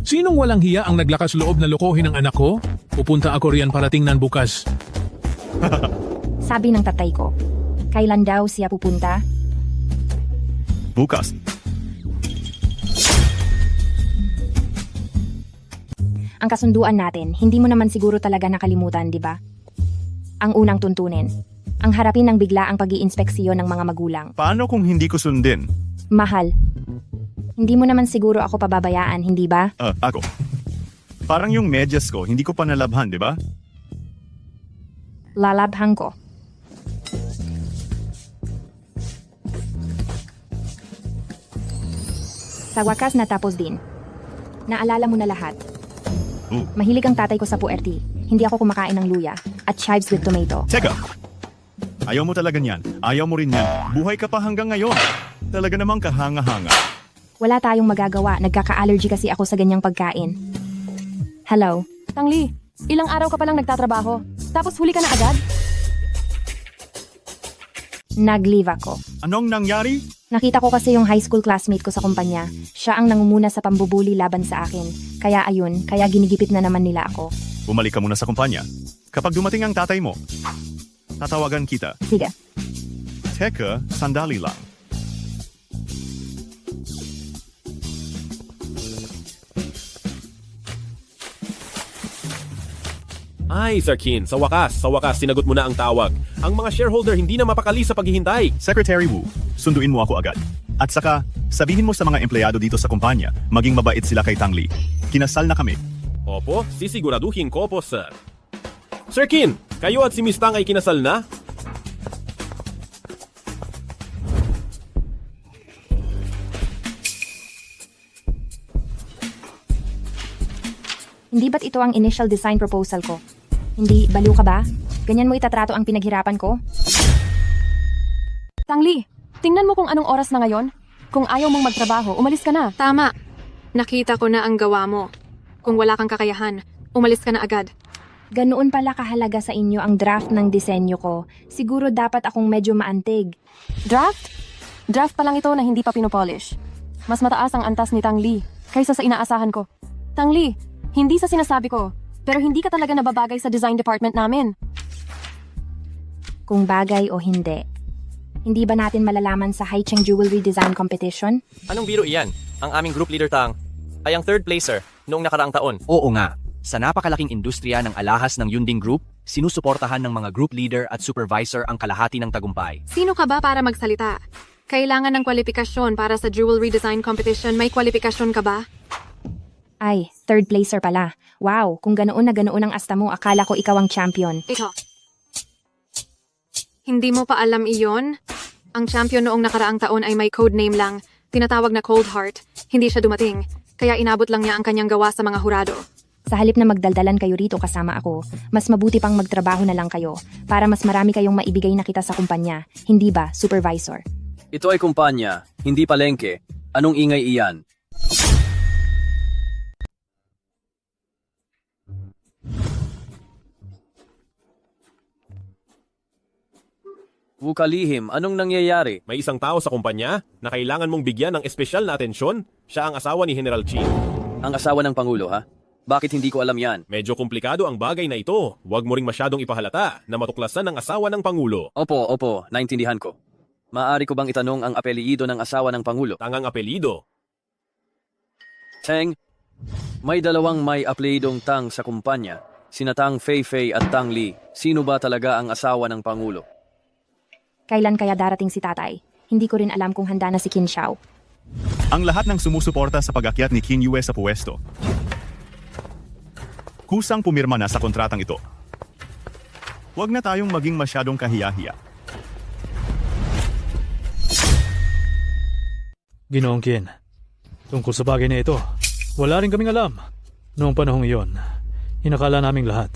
Sinong walang hiya ang naglakas loob na lokohin ang anak ko? Pupunta ako riyan para tingnan bukas. Sabi ng tatay ko. Kailan daw siya pupunta? bukas. Ang kasunduan natin, hindi mo naman siguro talaga nakalimutan, di ba? Ang unang tuntunin. Ang harapin ng bigla ang pag-iinspeksyon ng mga magulang. Paano kung hindi ko sundin? Mahal. Hindi mo naman siguro ako pababayaan, hindi ba? Ako. Parang yung medyas ko, hindi ko pa nalabhan, di ba? Lalabhan ko. Sa wakas natapos din. Naalala mo na lahat. Mahilig ang tatay ko sa puerti. Hindi ako kumakain ng luya at chives with tomato. Teka! Ayaw mo talaga niyan. Ayaw mo rin yan. Buhay ka pa hanggang ngayon. Talaga namang kahanga-hanga. Wala tayong magagawa. Nagkaka-allergy kasi ako sa ganyang pagkain. Hello? Tangli, ilang araw ka palang nagtatrabaho. Tapos huli ka na agad? Nag-leave ako. Anong nangyari? Nakita ko kasi yung high school classmate ko sa kumpanya. Siya ang nangunguna sa pambubuli laban sa akin. Kaya ayun, kaya ginigipit na naman nila ako. Bumalik ka muna sa kumpanya. Kapag dumating ang tatay mo, tatawagan kita. Sige. Teka, sandali lang. Ay, Sir Qin, sa wakas, sinagot mo na ang tawag. Ang mga shareholder hindi na mapakali sa paghihintay. Secretary Wu, sunduin mo ako agad. At saka, sabihin mo sa mga empleyado dito sa kumpanya, maging mabait sila kay Tang Li. Kinasal na kami. Opo, sisiguraduhin ko po, sir. Sir Qin, kayo at si Miss Tang ay kinasal na? Hindi ba't ito ang initial design proposal ko? Hindi, baliw ka ba? Ganyan mo itatrato ang pinaghirapan ko? Tangli, tingnan mo kung anong oras na ngayon. Kung ayaw mong magtrabaho, umalis ka na. Tama. Nakita ko na ang gawa mo. Kung wala kang kakayahan, umalis ka na agad. Ganoon pala kahalaga sa inyo ang draft ng disenyo ko. Siguro dapat akong medyo maantig. Draft? Draft pa lang ito na hindi pa pinopolish. Mas mataas ang antas ni Tang Li kaysa sa inaasahan ko. Tang Li, hindi sa sinasabi ko, pero hindi ka talaga nababagay sa design department namin. Kung bagay o hindi. Hindi ba natin malalaman sa Haicheng Jewelry Design Competition? Anong biro iyan? Ang aming group leader Tang ay ang third placer noong nakaraang taon. Oo nga, sa napakalaking industriya ng alahas ng Yunding Group, sinusuportahan ng mga group leader at supervisor ang kalahati ng tagumpay. Sino ka ba para magsalita? Kailangan ng kwalifikasyon para sa jewelry design competition. May kwalifikasyon ka ba? Ay, third placer pala. Wow, kung ganoon na ganoon ang asta mo, akala ko ikaw ang champion. Ito. Hindi mo pa alam iyon? Ang champion noong nakaraang taon ay may code name lang. Tinatawag na Cold Heart. Hindi siya dumating. Kaya inabot lang niya ang kanyang gawa sa mga hurado. Sa halip na magdaldalan kayo rito kasama ako, mas mabuti pang magtrabaho na lang kayo para mas marami kayong maibigay na kita sa kumpanya. Hindi ba, supervisor? Ito ay kumpanya, hindi palengke. Anong ingay iyan? Wukalihim, anong nangyayari? May isang tao sa kumpanya na kailangan mong bigyan ng espesyal na atensyon. Siya ang asawa ni General Chin. Ang asawa ng Pangulo, ha? Bakit hindi ko alam yan? Medyo komplikado ang bagay na ito. Huwag mo ring masyadong ipahalata na matuklasan ng asawa ng Pangulo. Opo, naintindihan ko. Maaari ko bang itanong ang apelyido ng asawa ng Pangulo? Tangang apelyido. Teng, may dalawang may apelyidong Tang sa kumpanya. Sina Tang Fei at Tang Li. Sino ba talaga ang asawa ng Pangulo? Kailan kaya darating si tatay? Hindi ko rin alam kung handa na si Qin Xiao. Ang lahat ng sumusuporta sa pag-akyat ni Qin Yue sa puwesto. Kusang pumirma na sa kontratang ito. Huwag na tayong maging masyadong kahiya-hiya. Ginoong Qin, tungkol sa bagay na ito, wala rin kaming alam. Noong panahong iyon, inakala naming lahat.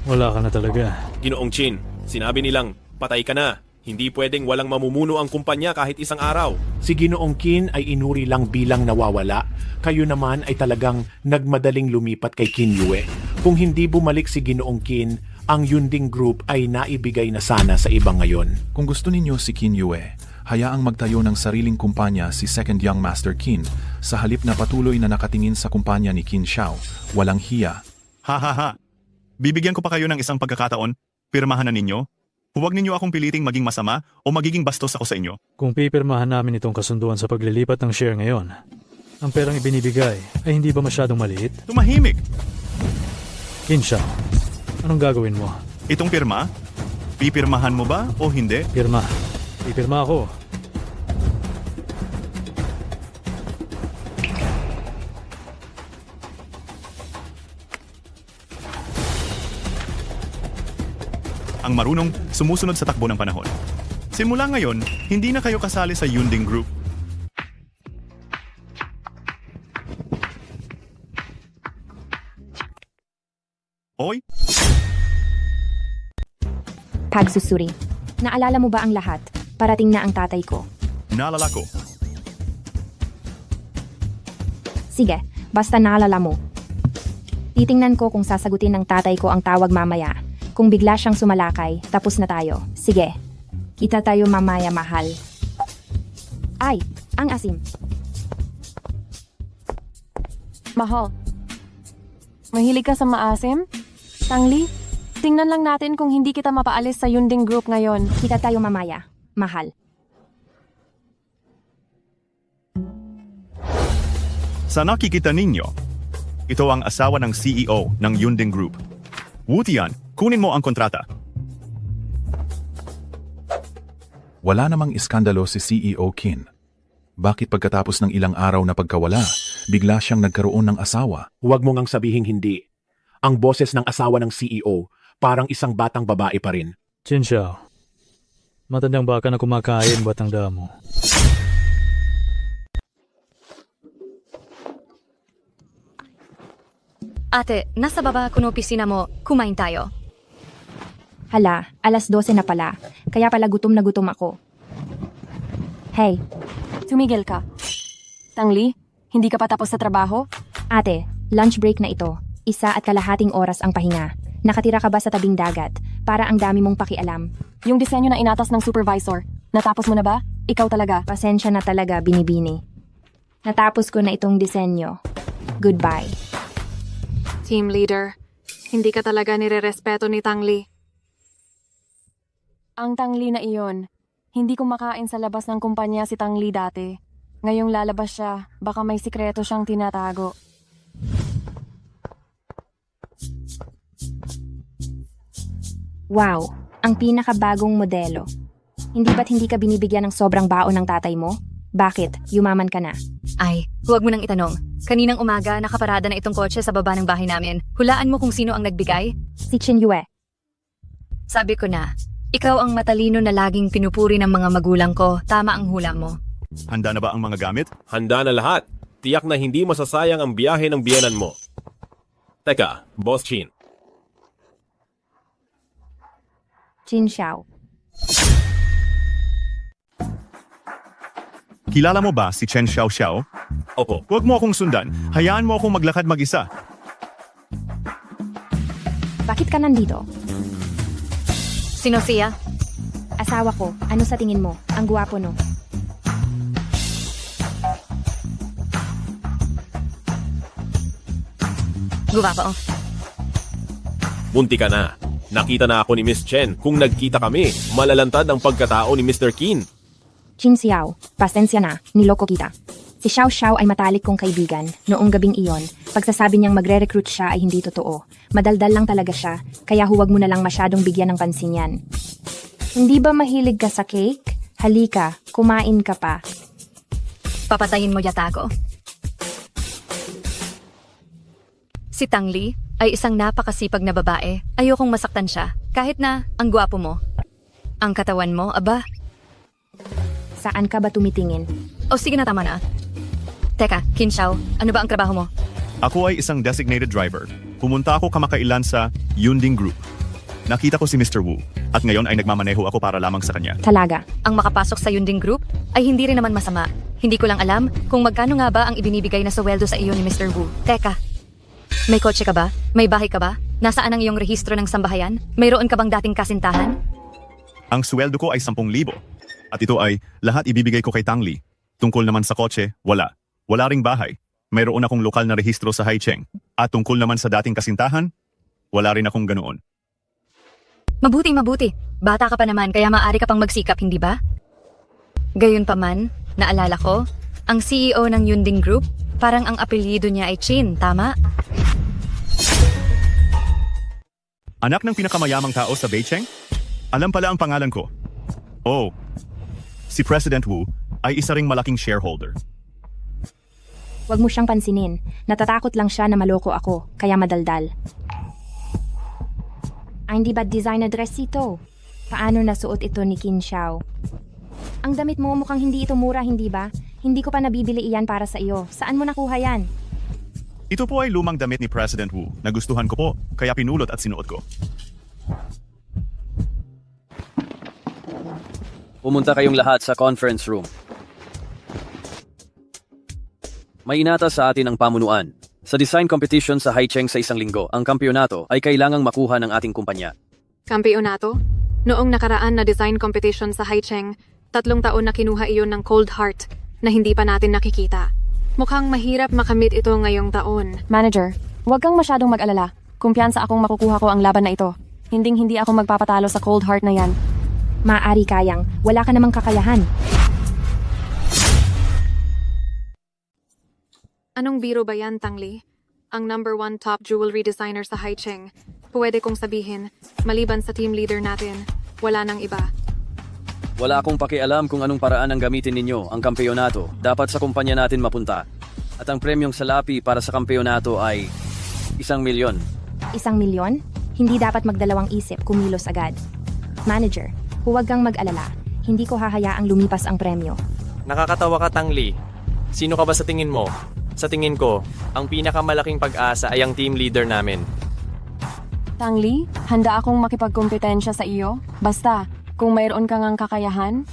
Wala ka na talaga. Ginoong Chin, sinabi nilang, patay ka na. Hindi pwedeng walang mamumuno ang kumpanya kahit isang araw. Si Ginoong Qin ay inuri lang bilang nawawala. Kayo naman ay talagang nagmadaling lumipat kay Qin Yue. Kung hindi bumalik si Ginoong Qin, ang Yunding Group ay naibigay na sana sa iba ngayon. Kung gusto ninyo si Qin Yue, hayaang magtayo ng sariling kumpanya si Second Young Master Qin sa halip na patuloy na nakatingin sa kumpanya ni Qin Xiao. Walang hiya. Ha. Bibigyan ko pa kayo ng isang pagkakataon. Pirmahan na ninyo. Huwag ninyo akong piliting maging masama o magiging bastos ako sa inyo. Kung pipirmahan namin itong kasunduan sa paglilipat ng share ngayon, ang perang ibinibigay ay hindi ba masyadong maliit? Tumahimik! Qin Xiao, anong gagawin mo? Itong pirma? Pipirmahan mo ba o hindi? Pirma. Pipirma ako. Ang marunong sumusunod sa takbo ng panahon. Simula ngayon, hindi na kayo kasali sa Yunding Group. Oy! Pagsusuri. Naalala mo ba ang lahat? Parating na ang tatay ko. Naalala ko. Sige, basta naalala mo. Titingnan ko kung sasagutin ng tatay ko ang tawag mamaya. Kung bigla siyang sumalakay, tapos na tayo. Sige, kita tayo mamaya, mahal. Ay, ang asim. Mahal, mahilig ka sa maasim? Tang Li, tingnan lang natin kung hindi kita mapaalis sa Yunding Group ngayon. Kita tayo mamaya, mahal. Sa nakikita ninyo, ito ang asawa ng CEO ng Yunding Group. Wu Tian, kunin mo ang kontrata. Wala namang iskandalo si CEO Qin. Bakit pagkatapos ng ilang araw na pagkawala, bigla siyang nagkaroon ng asawa? Huwag mo ngang sabihing hindi. Ang boses ng asawa ng CEO, parang isang batang babae pa rin. Qin Xiao, matandang baka na kumakain, batang damo. Ate, nasa baba kuno opisina mo, kumain tayo. Hala, alas 12 na pala. Kaya pala gutom na gutom ako. Hey, tumigil ka. Tang Li, hindi ka pa tapos sa trabaho? Ate, lunch break na ito. 1.5 oras ang pahinga. nakatira ka ba sa tabing dagat? Para ang dami mong pakialam. Yung disenyo na inatas ng supervisor, natapos mo na ba? Ikaw talaga. Pasensya na talaga, Binibini. Natapos ko na itong disenyo. Goodbye. Team leader, hindi ka talaga nirerespeto ni Tang Li. Ang Tang Li na iyon. Hindi kumakain sa labas ng kumpanya si Tang Li dati. Ngayong lalabas siya, baka may sikreto siyang tinatago. Wow, ang pinakabagong modelo. Hindi ba't hindi ka binibigyan ng sobrang baon ng tatay mo? Bakit? Yumaman ka na. Ay, huwag mo nang itanong. Kaninang umaga, nakaparada na itong kotse sa baba ng bahay namin. Hulaan mo kung sino ang nagbigay? Si Chin Yue. Sabi ko na, ikaw ang matalino na laging pinupuri ng mga magulang ko. Tama ang hula mo. Handa na ba ang mga gamit? Handa na lahat. Tiyak na hindi masasayang ang biyahe ng biyenan mo. Teka, Boss Chin. Chin Xiao. Kilala mo ba si Chen Xiao? Opo. Huwag mo akong sundan. Hayaan mo akong maglakad mag-isa. Bakit ka nandito? Sino siya? Asawa ko. Ano sa tingin mo? Ang guwapo, no? Guwapo. Munti ka na. Nakita na ako ni Miss Chen. Kung nagkita kami, malalantad ang pagkatao ni Mr. Qin. Chin Xiao, pasensya na, niloko kita. Si Xiao Xiao ay matalik kong kaibigan. Noong gabing iyon, pagsasabi niyang magre-recruit siya ay hindi totoo. Madaldal lang talaga siya, kaya huwag mo na lang masyadong bigyan ng pansin yan. Hindi ba mahilig ka sa cake? Halika, kumain ka pa. Papatayin mo yata ako. Si Tang Li ay isang napakasipag na babae. Ayokong masaktan siya, kahit na ang gwapo mo. Ang katawan mo, aba. Saan ka ba tumitingin? O sige na, tama na. Teka, Qin Xiao, ano ba ang trabaho mo? Ako ay isang designated driver. Pumunta ako kamakailan sa Yunding Group. Nakita ko si Mr. Wu at ngayon ay nagmamaneho ako para lamang sa kanya. Talaga? Ang makapasok sa Yunding Group ay hindi rin naman masama. Hindi ko lang alam kung magkano nga ba ang ibinibigay na sweldo sa iyo ni Mr. Wu. Teka, may kotse ka ba? May bahay ka ba? Nasaan ang iyong rehistro ng sambahayan? Mayroon ka bang dating kasintahan? Ang sweldo ko ay 10,000. At ito ay lahat ibibigay ko kay Tang Li. Tungkol naman sa kotse, wala. Wala ring bahay. Mayroon akong lokal na rehistro sa Haicheng. At tungkol naman sa dating kasintahan, wala rin akong ganoon. Mabuti. Bata ka pa naman kaya maaari ka pang magsikap, hindi ba? Gayunpaman, naalala ko, ang CEO ng Yunding Group, parang ang apelyido niya ay Chin, tama? Anak ng pinakamayamang tao sa Beicheng? Alam pala ang pangalan ko. Oh, si President Wu ay isa ring malaking shareholder. Huwag mo siyang pansinin. Natatakot lang siya na maloko ako, kaya madaldal. Ay, hindi ba design na dress ito? Paano nasuot ito ni Qin Xiao? Ang damit mo mukhang hindi ito mura, hindi ba? Hindi ko pa nabibili iyan para sa iyo. Saan mo nakuha yan? Ito po ay lumang damit ni President Wu. Nagustuhan ko po, kaya pinulot at sinuot ko. Pumunta kayong lahat sa conference room. May inatas sa atin ang pamunuan. Sa design competition sa Haicheng sa isang linggo, ang kampyonato ay kailangang makuha ng ating kumpanya. Kampyonato? Noong nakaraan na design competition sa Haicheng, 3 taon na kinuha iyon ng Cold Heart na hindi pa natin nakikita. Mukhang mahirap makamit ito ngayong taon. Manager, huwag kang masyadong mag-alala. Kumpiyansa akong makukuha ko ang laban na ito. Hindi ako magpapatalo sa Cold Heart na yan. Maaari kayang, wala ka namang kakayahan. Anong biro ba yan, Tang Li? Ang #1 top jewelry designer sa Haicheng. Pwede kong sabihin, maliban sa team leader natin, wala nang iba. Wala akong pakialam kung anong paraan ang gamitin ninyo ang kampyonato. Dapat sa kumpanya natin mapunta. At ang premyong salapi para sa kampyonato ay 1,000,000. 1,000,000? Hindi dapat magdalawang isip, kumilos agad. Manager, huwag kang mag-alala. Hindi ko hahayaang lumipas ang premyo. Nakakatawa ka, Tang Li. Sino ka ba sa tingin mo? Sa tingin ko, ang pinakamalaking pag-asa ay ang team leader namin. Tang Li, handa akong makipagkompetensya sa iyo. Basta, kung mayroon kang ang kakayahan.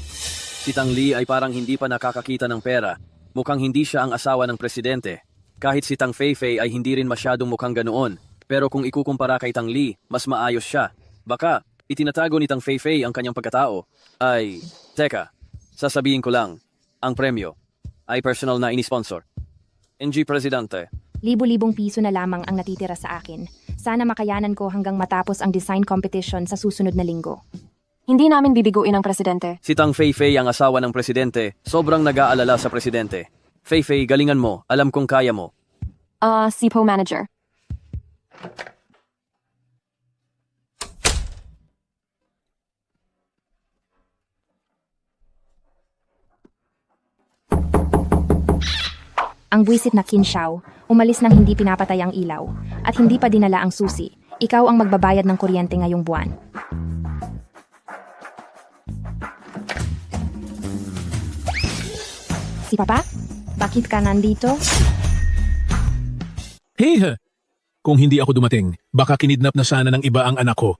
Si Tang Li ay parang hindi pa nakakakita ng pera. Mukhang hindi siya ang asawa ng presidente. Kahit si Tang Feifei ay hindi rin masyadong mukhang ganoon. Pero kung ikukumpara kay Tang Li, mas maayos siya. Baka, itinatago ni Tang Fei ang kanyang pagkatao. Ay, teka, sasabihin ko lang, ang premyo ay personal na inisponsor. NG Presidente. Libo-libong piso na lamang ang natitira sa akin. Sana makayanan ko hanggang matapos ang design competition sa susunod na linggo. Hindi namin bibiguin ang presidente. Si Tang Fei ang asawa ng presidente, sobrang nag-aalala sa presidente. Fei, galingan mo, alam kong kaya mo. Sipo manager. Ang buwisit na Qin Xiao, umalis nang hindi pinapatay ang ilaw, at hindi pa dinala ang susi. Ikaw ang magbabayad ng kuryente ngayong buwan. Si Papa? Bakit ka nandito? Hey! Kung hindi ako dumating, baka kinidnap na sana ng iba ang anak ko.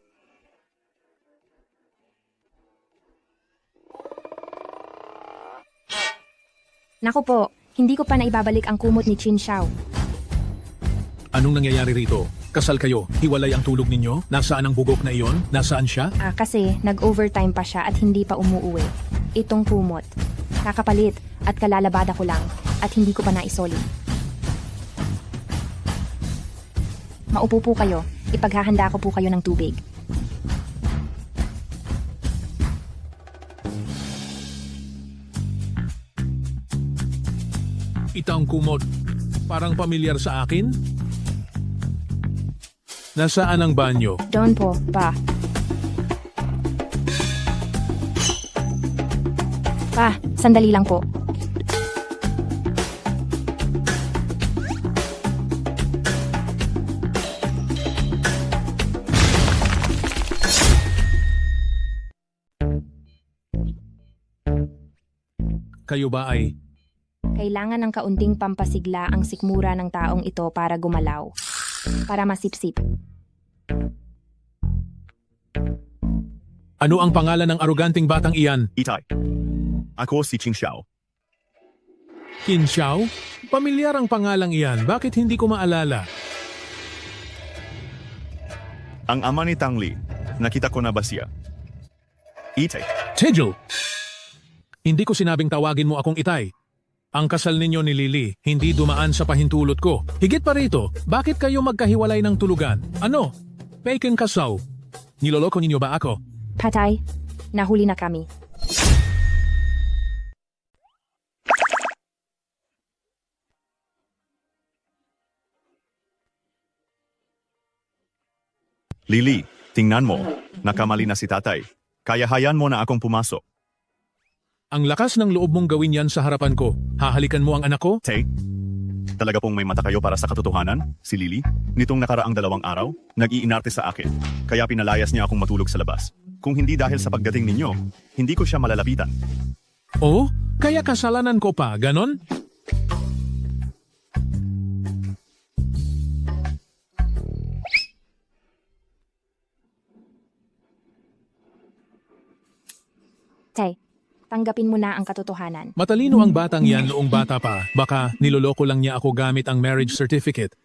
Naku po, hindi ko pa naibabalik ang kumot ni Qin Xiao. Anong nangyayari rito? Kasal kayo, hiwalay ang tulog ninyo? Nasaan ang bugok na iyon? Nasaan siya? Kasi nag-overtime pa siya at hindi pa umuuwi. Itong kumot. Kakapalit at kalalabada ko lang at hindi ko pa naisoli. Maupo po kayo. Ipaghahanda ko po kayo ng tubig. Itang kumot. Parang pamilyar sa akin? Nasaan ang banyo? Doon po, Pa. Pa, sandali lang po. Kayo ba ay... Kailangan ng kaunting pampasigla ang sikmura ng taong ito para gumalaw. Para masipsip. Ano ang pangalan ng aroganting batang iyan? Itay. Ako si Qin Xiao. Qin Xiao? Pamilyar ang pangalang iyan. Bakit hindi ko maalala? Ang ama ni Tang Li. Nakita ko na ba siya? Itay. Tejel! Hindi ko sinabing tawagin mo akong Itay. Ang kasal ninyo ni Lily, hindi dumaan sa pahintulot ko. Higit pa rito, bakit kayo magkahiwalay ng tulugan? Ano? Bacon kasaw. Niloloko ninyo ba ako? Patay, nahuli na kami. Lily, tingnan mo. Nakamali na si tatay. Kaya hayaan mo na akong pumasok. Ang lakas ng loob mong gawin yan sa harapan ko. Hahalikan mo ang anak ko? Tay, talaga pong may mata kayo para sa katotohanan? Si Lily, nitong nakaraang 2 araw, nag-iinarte sa akin. Kaya pinalayas niya akong matulog sa labas. Kung hindi dahil sa pagdating ninyo, hindi ko siya malalapitan. Oh? Kaya kasalanan ko pa, ganon? Tay, tanggapin mo na ang katotohanan. Matalino ang batang yan noong bata pa. Baka niloloko lang niya ako gamit ang marriage certificate.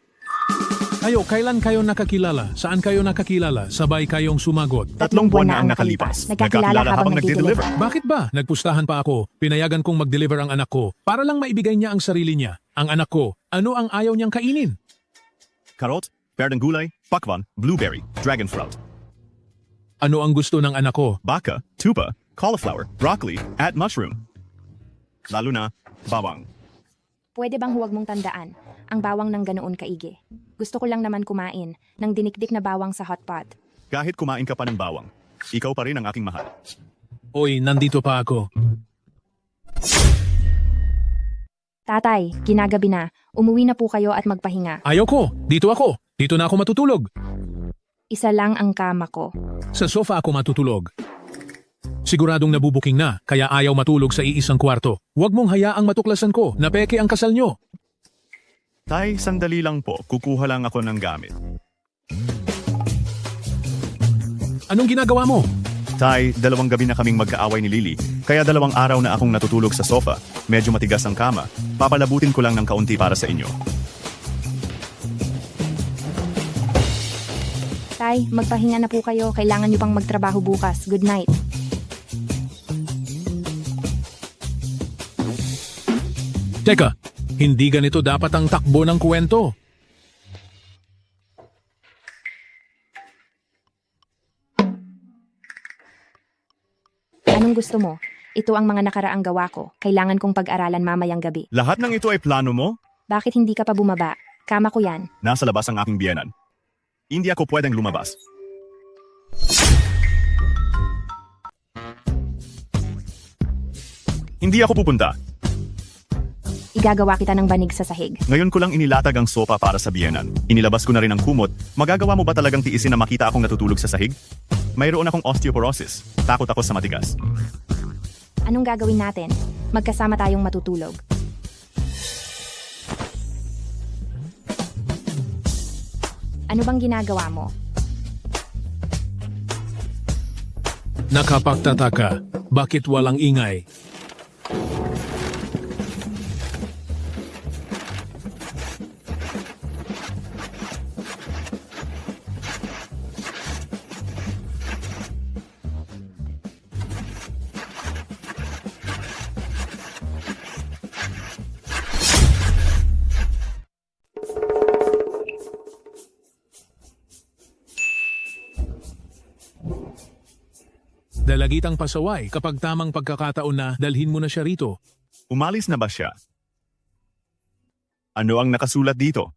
Kailan kayo nakakilala? Saan kayo nakakilala? Sabay kayong sumagot. 3 buwan na ang nakalipas. Nagkakilala habang nagde-deliver. Bakit ba? Nagpustahan pa ako. Pinayagan kong mag-deliver ang anak ko para lang maibigay niya ang sarili niya. Ang anak ko, ano ang ayaw niyang kainin? Karot, berdeng gulay, pakwan, blueberry, dragon fruit. Ano ang gusto ng anak ko? Baka, tupa, cauliflower, broccoli, at mushroom. Lalo na, bawang. Pwede bang huwag mong tandaan ang bawang ng ganoon kaigi? Gusto ko lang naman kumain ng dinikdik na bawang sa hot pot. Kahit kumain ka pa ng bawang, ikaw pa rin ang aking mahal. Oy, nandito pa ako. Tatay, ginagabi na. Umuwi na po kayo at magpahinga. Ayaw ko. Dito ako. Dito na ako matutulog. Isa lang ang kama ko. Sa sofa ako matutulog. Siguradong nabubuking na, kaya ayaw matulog sa iisang kwarto. Huwag mong hayaang matuklasan ko na peke ang kasal nyo. Tay, sandali lang po. Kukuha lang ako ng gamit. Anong ginagawa mo? Tay, 2 gabi na kaming magkaaway ni Lily, kaya 2 araw na akong natutulog sa sofa. Medyo matigas ang kama. Papalabutin ko lang ng kaunti para sa inyo. Bye, magpahinga na po kayo. Kailangan nyo pang magtrabaho bukas. Good night. Teka, hindi ganito dapat ang takbo ng kwento. Anong gusto mo? Ito ang mga nakaraang gawa ko. Kailangan kong pag-aralan mamayang gabi. Lahat ng ito ay plano mo? Bakit hindi ka pa bumaba? Kama ko yan. Nasa labas ang aking biyenan. Hindi ako pwedeng lumabas. Hindi ako pupunta. Igagawa kita ng banig sa sahig. Ngayon ko lang inilatag ang sopa para sa biyenan. Inilabas ko na rin ang kumot. Magagawa mo ba talagang tiisin na makita akong natutulog sa sahig? Mayroon akong osteoporosis. Takot ako sa matigas. Anong gagawin natin? Magkasama tayong matutulog. Ano bang ginagawa mo? Nakapagtataka, bakit walang ingay? Dalagitang pasaway kapag tamang pagkakataon na dalhin mo na siya rito. Umalis na ba siya? Ano ang nakasulat dito?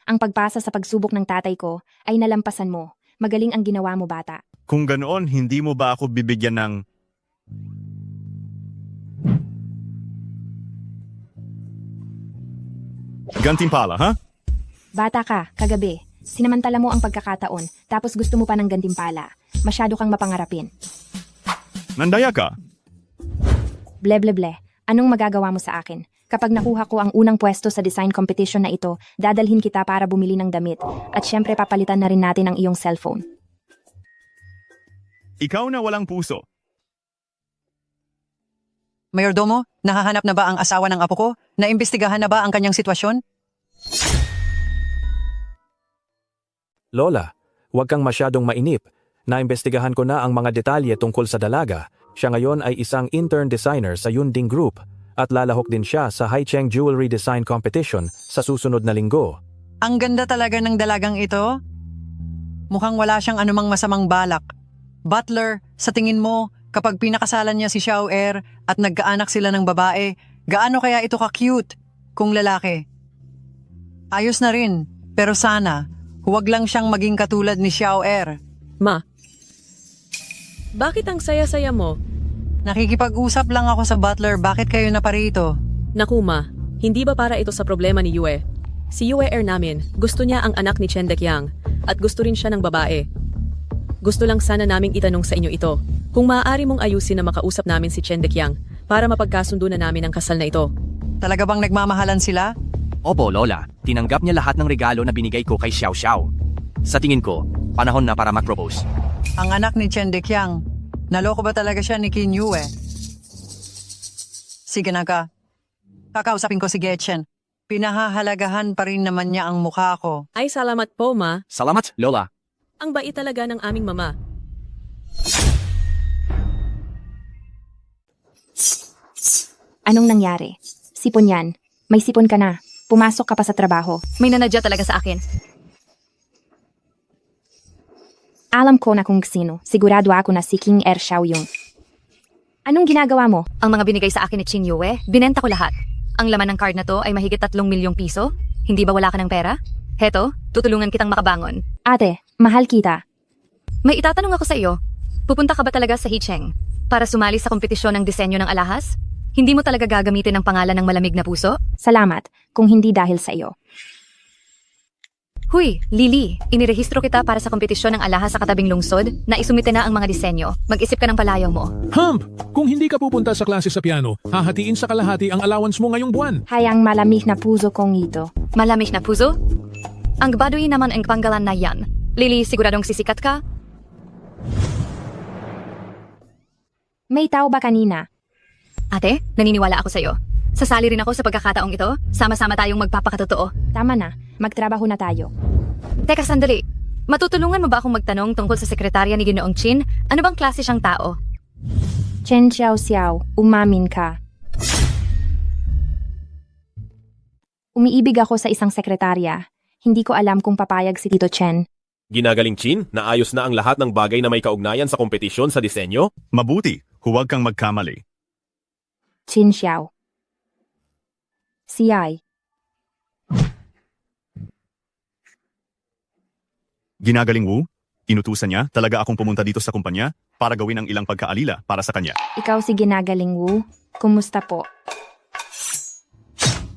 Ang pagpasa sa pagsubok ng tatay ko ay nalampasan mo. Magaling ang ginawa mo, bata. Kung ganoon, hindi mo ba ako bibigyan ng... gantimpala, ha? Bata ka, kagabi. Sinamantala mo ang pagkakataon, tapos gusto mo pa ng gantimpala. Masyado kang mapangarapin. Nandaya ka? Ble. Anong magagawa mo sa akin? Kapag nakuha ko ang unang pwesto sa design competition na ito, dadalhin kita para bumili ng damit. At syempre papalitan na rin natin ang iyong cellphone. Ikaw na walang puso. Mayordomo, nahahanap na ba ang asawa ng apo ko? Naimbestigahan na ba ang kanyang sitwasyon? Lola, huwag kang masyadong mainip. Naimbestigahan ko na ang mga detalye tungkol sa dalaga. Siya ngayon ay isang intern designer sa Yunding Group at lalahok din siya sa Haicheng Jewelry Design Competition sa susunod na linggo. Ang ganda talaga ng dalagang ito. Mukhang wala siyang anumang masamang balak. Butler, sa tingin mo, kapag pinakasalan niya si Xiao Er at nagkaanak sila ng babae, gaano kaya ito ka-cute kung lalaki? Ayos na rin, pero sana, huwag lang siyang maging katulad ni Xiao Er. Ma, bakit ang saya-saya mo? Nakikipag-usap lang ako sa butler, bakit kayo na parito? Naku ma, hindi ba para ito sa problema ni Yue? Si Yue Er namin, gusto niya ang anak ni Chen Deqiang at gusto rin siya ng babae. Gusto lang sana naming itanong sa inyo ito, kung maaari mong ayusin na makausap namin si Chen Deqiang para mapagkasundo na namin ang kasal na ito. Talaga bang nagmamahalan sila? Opo, Lola. Tinanggap niya lahat ng regalo na binigay ko kay Xiao Xiao. Sa tingin ko, panahon na para mag-propose. Ang anak ni Chen Deqiang, naloko ba talaga siya ni Qin Yue? Sige na ka. Kakausapin ko si Gechen. Pinahahalagahan pa rin naman niya ang mukha ko. Ay salamat po ma. Salamat, Lola. Ang bait talaga ng aming mama. Anong nangyari? Sipon yan. May sipon ka na. Pumasok ka pa sa trabaho. May nanadya talaga sa akin. Alam ko na kung sino. Sigurado ako na si King Er Xiao Yung. Anong ginagawa mo? Ang mga binigay sa akin ni Qin Yue, binenta ko lahat. Ang laman ng card na to ay mahigit 3 milyong piso. Hindi ba wala ka ng pera? Heto, tutulungan kitang makabangon. Ate, mahal kita. May itatanong ako sa iyo. Pupunta ka ba talaga sa Haicheng para sumali sa kompetisyon ng disenyo ng alahas? Hindi mo talaga gagamitin ang pangalan ng malamig na puso? Salamat, kung hindi dahil sa iyo. Huy, Lily, inirehistro kita para sa kompetisyon ng alahas sa katabing lungsod na isumite na ang mga disenyo. Mag-isip ka ng palayaw mo. Hump! Kung hindi ka pupunta sa klase sa piano, hahatiin sa kalahati ang allowance mo ngayong buwan. Hayang malamig na puso kong ito. Malamig na puso? Ang baduy naman ang panggalan na yan. Lily, siguradong sisikat ka? May tao ba kanina? Ate, naniniwala ako sa'yo. Sasali rin ako sa pagkakataong ito. Sama-sama tayong magpapakatotoo. Tama na, magtrabaho na tayo. Teka, sandali. Matutulungan mo ba akong magtanong tungkol sa sekretarya ni Ginoong Chin? Ano bang klase siyang tao? Chen Xiao Xiao, umamin ka. Umiibig ako sa isang sekretarya. Hindi ko alam kung papayag si Tito Chen. Ginagaling Chin, naayos na ang lahat ng bagay na may kaugnayan sa kompetisyon sa disenyo? Mabuti, huwag kang magkamali. Chin Xiao. Si Ai. Ginagaling Wu? Inutusan niya talaga akong pumunta dito sa kumpanya para gawin ang ilang pagkaalila para sa kanya. Ikaw si Ginagaling Wu. Kumusta po?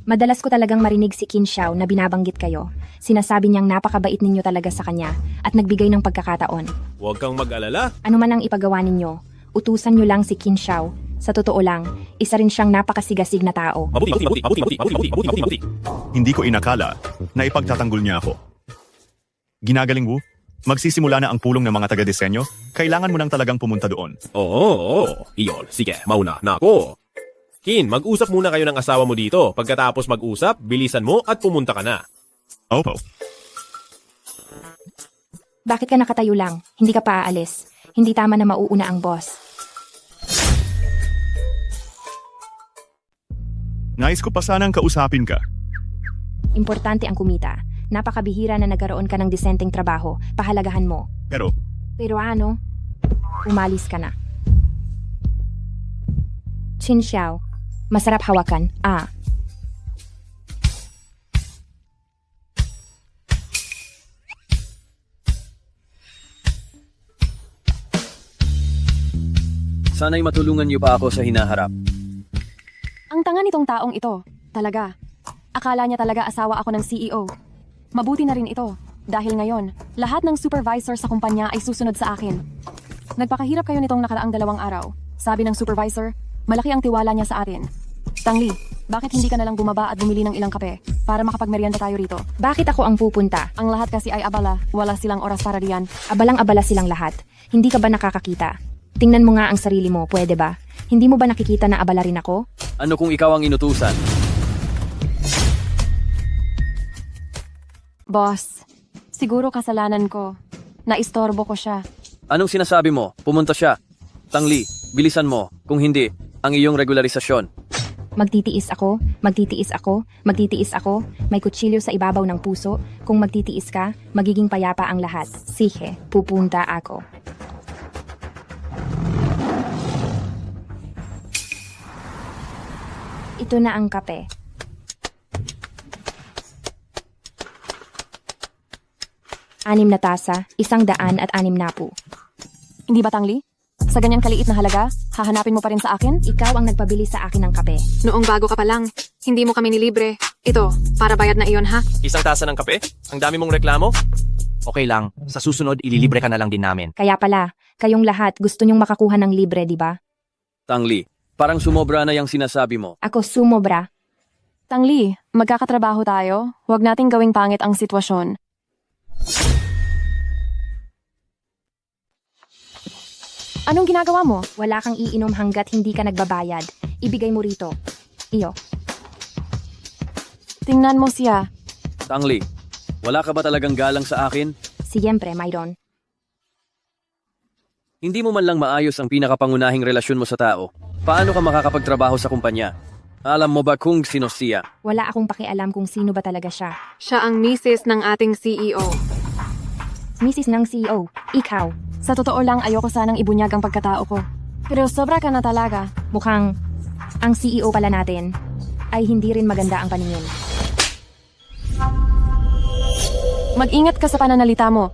Madalas ko talagang marinig si Qin Xiao na binabanggit kayo. Sinasabi niyang napakabait ninyo talaga sa kanya at nagbigay ng pagkakataon. Huwag kang mag-alala. Ano man ang ipagawa ninyo, utusan niyo lang si Qin Xiao. Sa totoo lang, isa rin siyang napakasigasig na tao. Mabuti. Hindi ko inakala na ipagtatanggol niya ako. Ginagaling Wu, magsisimula na ang pulong ng mga taga-disenyo. Kailangan mo nang talagang pumunta doon. Oo. Iyon, sige, mauna na ako. Kin, mag-usap muna kayo ng asawa mo dito. Pagkatapos mag-usap, bilisan mo at pumunta ka na. Opo. Bakit ka nakatayo lang? Hindi ka pa aalis. Hindi tama na mauuna ang boss. Nais ko pa sanang kausapin ka. Importante ang kumita. Napakabihira na nagkaroon ka ng disenteng trabaho. Pahalagahan mo. Pero ano? Umalis ka na. Qin Xiao. Masarap hawakan. Sana'y matulungan niyo pa ako sa hinaharap. Ang tanga nitong taong ito. Talaga. Akala niya talaga asawa ako ng CEO. Mabuti na rin ito. Dahil ngayon, lahat ng supervisor sa kumpanya ay susunod sa akin. Nagpakahirap kayo nitong nakaraang 2 araw. Sabi ng supervisor, malaki ang tiwala niya sa atin. Tangli, bakit hindi ka nalang bumaba at bumili ng ilang kape para makapagmerienda tayo rito? Bakit ako ang pupunta? Ang lahat kasi ay abala, wala silang oras para diyan. Abalang-abala silang lahat. Hindi ka ba nakakakita? Tingnan mo nga ang sarili mo, pwede ba? Hindi mo ba nakikita na abala rin ako? Ano kung ikaw ang inutusan? Boss, siguro kasalanan ko. Naistorbo ko siya. Anong sinasabi mo? Pumunta siya. Tangli, bilisan mo. Kung hindi, ang iyong regularisasyon. Magtitiis ako, magtitiis ako, magtitiis ako. May kutsilyo sa ibabaw ng puso. Kung magtitiis ka, magiging payapa ang lahat. Sige, pupunta ako. Ito na ang kape. Anim na tasa, 106 na po. Hindi ba, Tangli? Sa ganyan kaliit na halaga, hahanapin mo pa rin sa akin? Ikaw ang nagpabili sa akin ng kape. Noong bago ka pa lang, hindi mo kami nilibre. Ito, para bayad na iyon ha? Isang tasa ng kape? Ang dami mong reklamo? Okay lang, sa susunod ililibre ka na lang din namin. Kaya pala, kayong lahat gusto nyong makakuha ng libre, di ba? Tangli, parang sumobra na yung sinasabi mo. Ako sumobra. Tangli, magkakatrabaho tayo. Huwag nating gawing pangit ang sitwasyon. Anong ginagawa mo? Wala kang iinom hanggat hindi ka nagbabayad. Ibigay mo rito. Iyo. Tingnan mo siya. Tangli, wala ka ba talagang galang sa akin? Siyempre, mayroon. Hindi mo man lang maayos ang pinakapangunahing relasyon mo sa tao. Paano ka makakapagtrabaho sa kumpanya? Alam mo ba kung sino siya? Wala akong pakialam kung sino ba talaga siya. Siya ang misis ng ating CEO. Mrs. ng CEO, ikaw. Sa totoo lang, ayoko sanang ibunyag ang pagkatao ko. Pero sobra ka na talaga. Mukhang ang CEO pala natin ay hindi rin maganda ang paningin. Mag-ingat ka sa pananalita mo.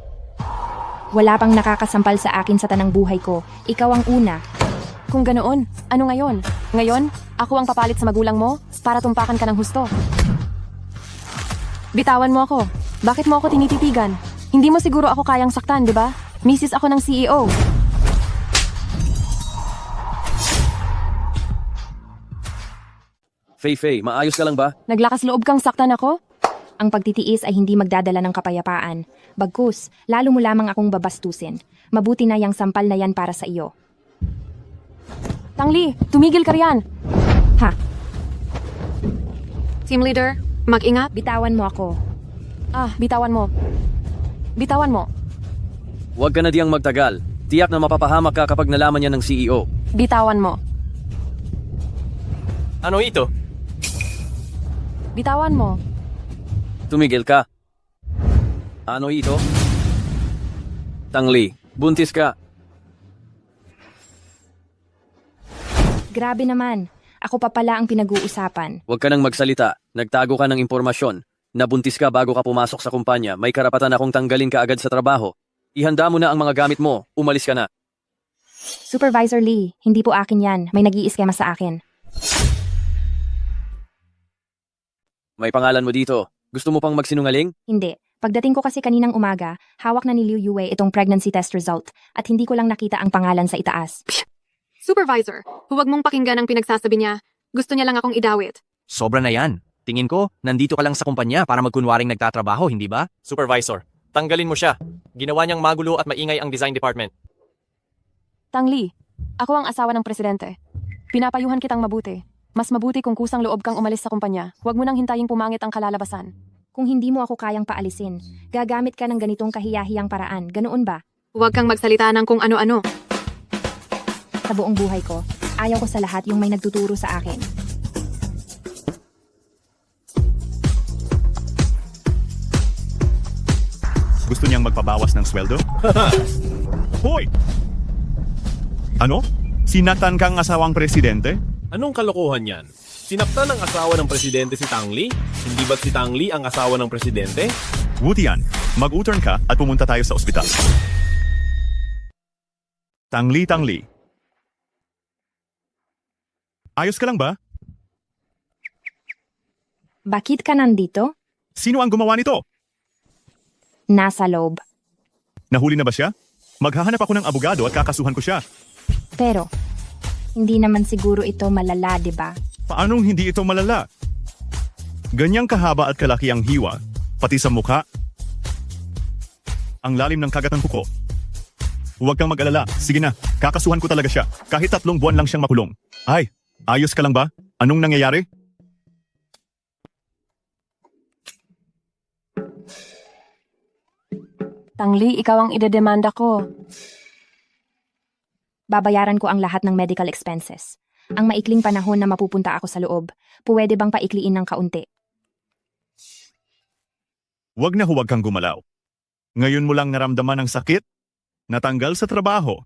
Wala pang nakakasampal sa akin sa tanang buhay ko. Ikaw ang una. Kung ganoon, ano ngayon? Ngayon, ako ang papalit sa magulang mo para tumpakan ka ng husto. Bitawan mo ako. Bakit mo ako tinititigan? Hindi mo siguro ako kayang saktan, di ba? Misis ako ng CEO. Fei, maayos ka lang ba? Naglakas loob kang saktan ako? Ang pagtitiis ay hindi magdadala ng kapayapaan. Bagkus, lalo mo lamang akong babastusin. Mabuti na yang sampal na yan para sa iyo. Tangli, tumigil ka riyan. Ha? Team leader, mag-ingat. Bitawan mo ako. Bitawan mo. Bitawan mo. Huwag ka na diyang magtagal. Tiyak na mapapahamak ka kapag nalaman niya ng CEO. Bitawan mo. Ano ito? Bitawan mo. Tumigil ka. Ano ito? Tangli, buntis ka. Grabe naman. Ako pa pala ang pinag-uusapan. Huwag ka nang magsalita. Nagtago ka ng impormasyon. Nabuntis ka bago ka pumasok sa kumpanya. May karapatan akong tanggalin ka agad sa trabaho. Ihanda mo na ang mga gamit mo. Umalis ka na. Supervisor Lee, hindi po akin yan. May nag-iiskema sa akin. May pangalan mo dito. Gusto mo pang magsinungaling? Hindi. Pagdating ko kasi kaninang umaga, hawak na ni Liu Yue itong pregnancy test result at hindi ko lang nakita ang pangalan sa itaas. Supervisor, huwag mong pakinggan ang pinagsasabi niya. Gusto niya lang akong idawit. Sobra na yan. Tingin ko, nandito ka lang sa kumpanya para magkunwaring nagtatrabaho, hindi ba? Supervisor, tanggalin mo siya. Ginawa niyang magulo at maingay ang design department. Tang Li, ako ang asawa ng presidente. Pinapayuhan kitang mabuti. Mas mabuti kung kusang loob kang umalis sa kumpanya. Huwag mo nang hintaying pumangit ang kalalabasan. Kung hindi mo ako kayang paalisin, gagamit ka ng ganitong kahiyahiyang paraan. Ganoon ba? Huwag kang magsalita ng kung ano-ano. Sa buong buhay ko, ayaw ko sa lahat yung may nagtuturo sa akin. Gusto niyang magpabawas ng sweldo? Hoy! Ano? Sinaktan kang asawang presidente? Anong kalokohan yan? Sinaktan ng asawa ng presidente si Tang Li? Hindi ba't si Tang Li ang asawa ng presidente? Wutian, mag-U-turn ka at pumunta tayo sa ospital. Tang Li. Ayos ka lang ba? Bakit ka nandito? Sino ang gumawa nito? Nasa loob. Nahuli na ba siya? Maghahanap ako ng abogado at kakasuhan ko siya. Pero, hindi naman siguro ito malala, di ba? Paanong hindi ito malala? Ganyang kahaba at kalaki ang hiwa, pati sa mukha. Ang lalim ng kagat ng kuko. Huwag kang mag-alala. Sige na, kakasuhan ko talaga siya. Kahit 3 buwan lang siyang makulong. Ay, ayos ka lang ba? Anong nangyayari? Tang Li, ikaw ang idedemanda ko. Babayaran ko ang lahat ng medical expenses. Ang maikling panahon na mapupunta ako sa loob, pwede bang paikliin ng kaunti? Huwag na huwag kang gumalaw. Ngayon mo lang naramdaman ang sakit? Natanggal sa trabaho?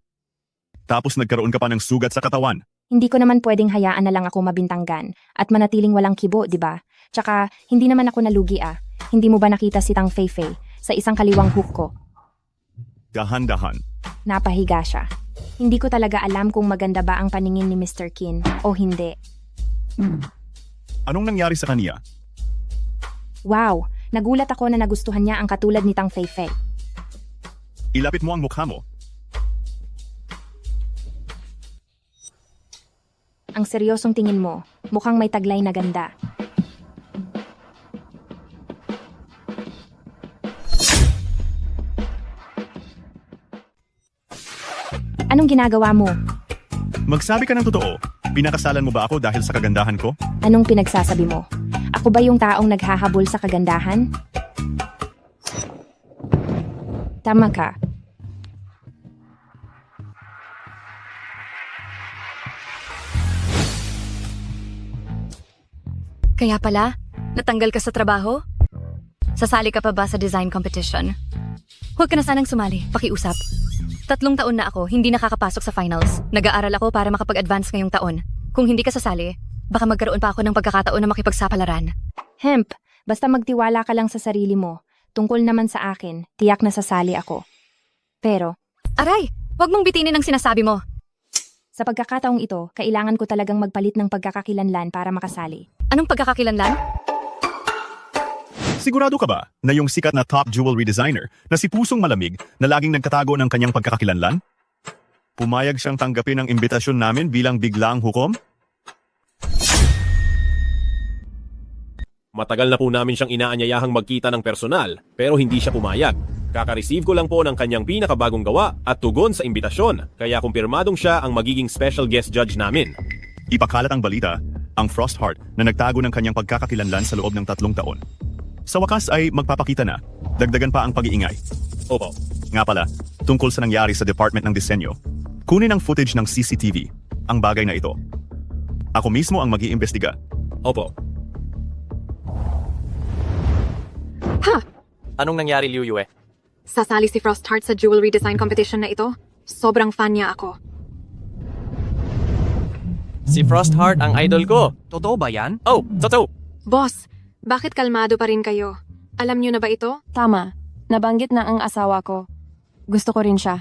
Tapos nagkaroon ka pa ng sugat sa katawan? Hindi ko naman pwedeng hayaan na lang ako mabintanggan at manatiling walang kibo, di ba? Tsaka, hindi naman ako nalugi ah. Hindi mo ba nakita si Tang Fei sa isang kaliwang hook ko? Dahan-dahan. Napahiga siya. Hindi ko talaga alam kung maganda ba ang paningin ni Mr. Qin o hindi. Anong nangyari sa kanya? Wow, nagulat ako na nagustuhan niya ang katulad ni Tang Fei. Ilapit mo ang mukha mo. Ang seryosong tingin mo, mukhang may taglay na ganda. Anong ginagawa mo? Magsabi ka ng totoo. Pinakasalan mo ba ako dahil sa kagandahan ko? Anong pinagsasabi mo? Ako ba yung taong naghahabol sa kagandahan? Tama ka. Kaya pala, natanggal ka sa trabaho? Sasali ka pa ba sa design competition? Huwag ka na sanang sumali, pakiusap. 3 taon na ako, hindi nakakapasok sa finals. Nag-aaral ako para makapag-advance ngayong taon. Kung hindi ka sasali, baka magkaroon pa ako ng pagkakataon na makipagsapalaran. Hemp, basta magtiwala ka lang sa sarili mo. Tungkol naman sa akin, tiyak na sasali ako. Pero, aray, huwag mong bitinin ang sinasabi mo. Sa pagkakataong ito, kailangan ko talagang magpalit ng pagkakakilanlan para makasali. Anong pagkakakilanlan? Sigurado ka ba na yung sikat na top jewelry designer na si Pusong Malamig na laging nagkatago ng kanyang pagkakakilanlan? Pumayag siyang tanggapin ang imbitasyon namin bilang biglaang hukom? Matagal na po namin siyang inaanyayahang magkita ng personal, pero hindi siya pumayag. Kaka-receive ko lang po ng kanyang pinakabagong gawa at tugon sa imbitasyon, kaya kumpirmadong siya ang magiging special guest judge namin. Ipakalat ang balita, ang Frostheart na nagtago ng kanyang pagkakakilanlan sa loob ng 3 taon. Sa wakas ay magpapakita na, dagdagan pa ang pag-iingay. Opo. Nga pala, tungkol sa nangyari sa Department ng Disenyo, kunin ang footage ng CCTV, ang bagay na ito. Ako mismo ang mag-iimbestiga. Opo. Anong nangyari, Liu Yue? Sasali si Frostheart sa jewelry design competition na ito. Sobrang fan niya ako. Si Frostheart ang idol ko. Totoo ba yan? Oh, totoo! Boss, bakit kalmado pa rin kayo? Alam niyo na ba ito? Tama. Nabanggit na ang asawa ko. Gusto ko rin siya.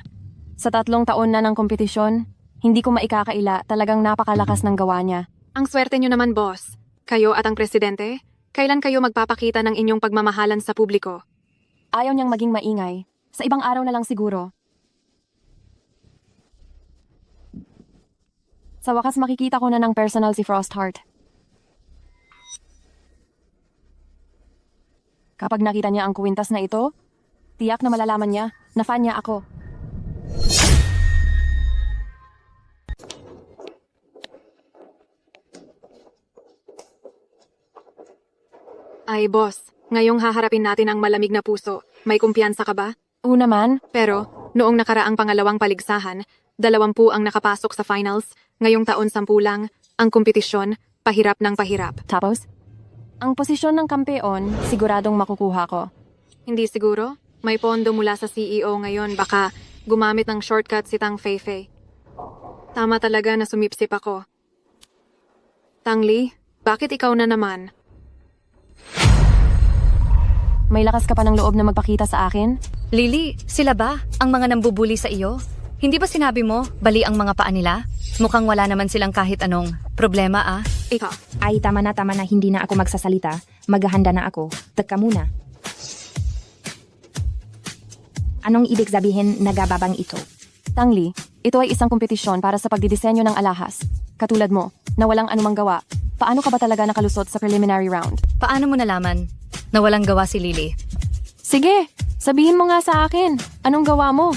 Sa 3 taon na ng kompetisyon, hindi ko maikakaila, talagang napakalakas ng gawa niya. Ang swerte niyo naman, boss. Kayo at ang presidente, kailan kayo magpapakita ng inyong pagmamahalan sa publiko? Ayaw niyang maging maingay. Sa ibang araw na lang siguro. Sa wakas makikita ko na ng personal si Frostheart. Kapag nakita niya ang kuwintas na ito, tiyak na malalaman niya na fan niya ako. Ay, boss, ngayong haharapin natin ang malamig na puso. May kumpiyansa ka ba? Una man, Pero, noong nakaraang pangalawang paligsahan, 20 ang nakapasok sa finals, ngayong taon 10 lang, ang kompetisyon, pahirap ng pahirap. tapos, ang posisyon ng kampeon, siguradong makukuha ko. Hindi siguro? May pondo mula sa CEO ngayon, baka gumamit ng shortcut si Tang Feifei. Tama talaga na sumipsip ako. Tang Li, bakit ikaw na naman? May lakas ka pa ng loob na magpakita sa akin? Lily, sila ba ang mga nambubuli sa iyo? Hindi ba sinabi mo, bali ang mga paa nila? Mukhang wala naman silang kahit anong problema ah. Ikaw. Ay, tama na, hindi na ako magsasalita. Maghahanda na ako. Teka muna. Anong ibig sabihin nagababang ito? Tangli, ito ay isang kompetisyon para sa pagdidisenyo ng alahas. Katulad mo, na walang anumang gawa. Paano ka ba talaga nakalusot sa preliminary round? Paano mo nalaman na walang gawa si Lily? Sige, sabihin mo nga sa akin. Anong gawa mo?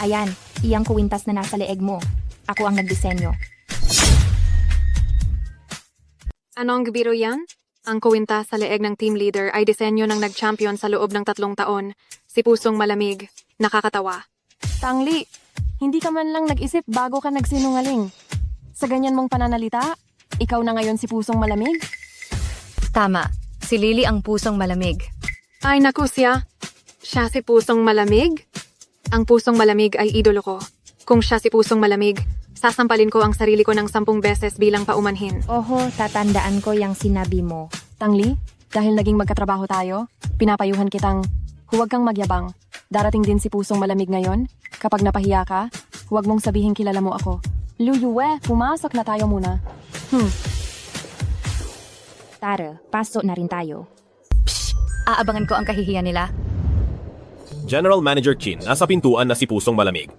Ayan, iyang kuwintas na nasa leeg mo. Ako ang nagdisenyo. Anong biro yan? Ang kuwinta sa leeg ng team leader ay disenyo ng nag-champion sa loob ng 3 taon. Si Pusong Malamig. Nakakatawa. Tangli, hindi ka man lang nag-isip bago ka nagsinungaling. Sa ganyan mong pananalita, ikaw na ngayon si Pusong Malamig? Tama, si Lily ang pusong malamig. Ay naku siya. Siya si Pusong Malamig? Ang Pusong Malamig ay idolo ko. Kung siya si Pusong Malamig, sasampalin ko ang sarili ko ng 10 beses bilang paumanhin. Oho, tatandaan ko yung sinabi mo. Tangli, dahil naging magkatrabaho tayo, pinapayuhan kitang huwag kang magyabang. Darating din si Pusong Malamig ngayon. Kapag napahiya ka, huwag mong sabihin kilala mo ako. Liu Yue, pumasok na tayo muna. Tara, pasok na rin tayo. Aabangan ko ang kahihiyan nila. General Manager Chin, nasa pintuan na si Pusong Malamig.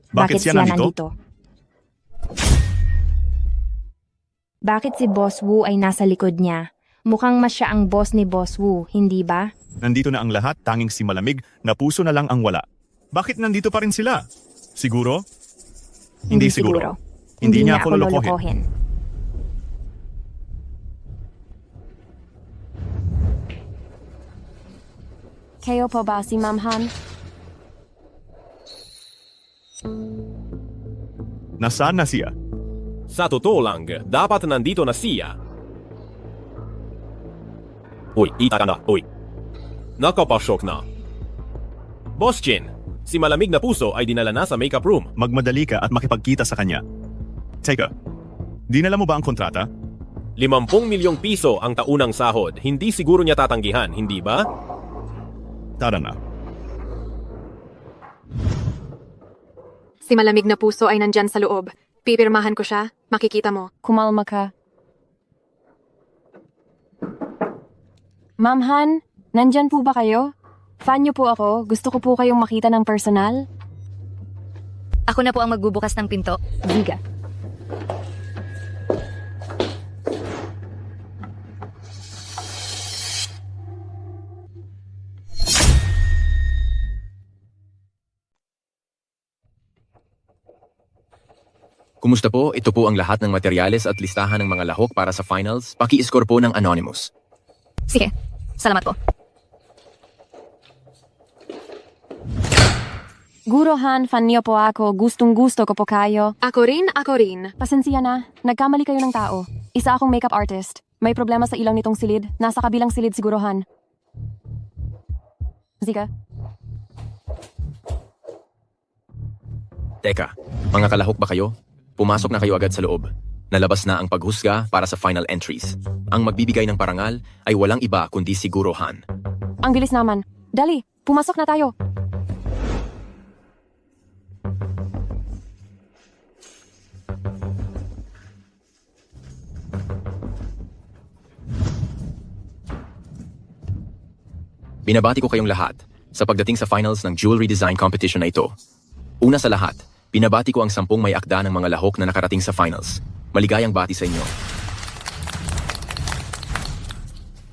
Bakit siya nandito? Bakit si Boss Wu ay nasa likod niya? Mukhang mas siya ang boss ni Boss Wu, hindi ba? Nandito na ang lahat, tanging si Malamig na puso na lang ang wala. Bakit nandito pa rin sila? Siguro? Hindi siguro. Hindi niya ako lolokohin. Kayo pa ba si Ma'am Han? Nasaan na siya? Sa totoo lang, dapat nandito na siya. Uy, ita ka na. Uy. Nakapasok na. Boss Chin, si Malamig na Puso ay dinala na sa makeup room. Magmadali ka at makipagkita sa kanya. Teka, dinala mo ba ang kontrata? 50 milyong piso ang taunang sahod. Hindi siguro niya tatanggihan, hindi ba? Tara na. Si Malamig na Puso ay nandyan sa loob. Pipirmahan ko siya, makikita mo. Kumalma ka. Ma'am Han, nandyan po ba kayo? Fan niyo po ako. Gusto ko po kayong makita ng personal. Ako na po ang magbubukas ng pinto. Diga. Kumusta po? Ito po ang lahat ng materyales at listahan ng mga lahok para sa finals. Paki-score po ng Anonymous. Sige, salamat po. Gurohan, fan niyo po ako. Gustong-gusto ko po kayo. Ako rin, ako rin. Pasensya na. Nagkamali kayo ng tao. Isa akong makeup artist. May problema sa ilaw nitong silid. Nasa kabilang silid sigurohan. Zika. Teka, mga kalahok ba kayo? Pumasok na kayo agad sa loob. Nalabas na ang paghusga para sa final entries. Ang magbibigay ng parangal ay walang iba kundi si Gurohan. Ang bilis naman. Dali, pumasok na tayo. Binabati ko kayong lahat sa pagdating sa finals ng jewelry design competition na ito. Una sa lahat, binabati ko ang 10 may akda ng mga lahok na nakarating sa finals. Maligayang bati sa inyo.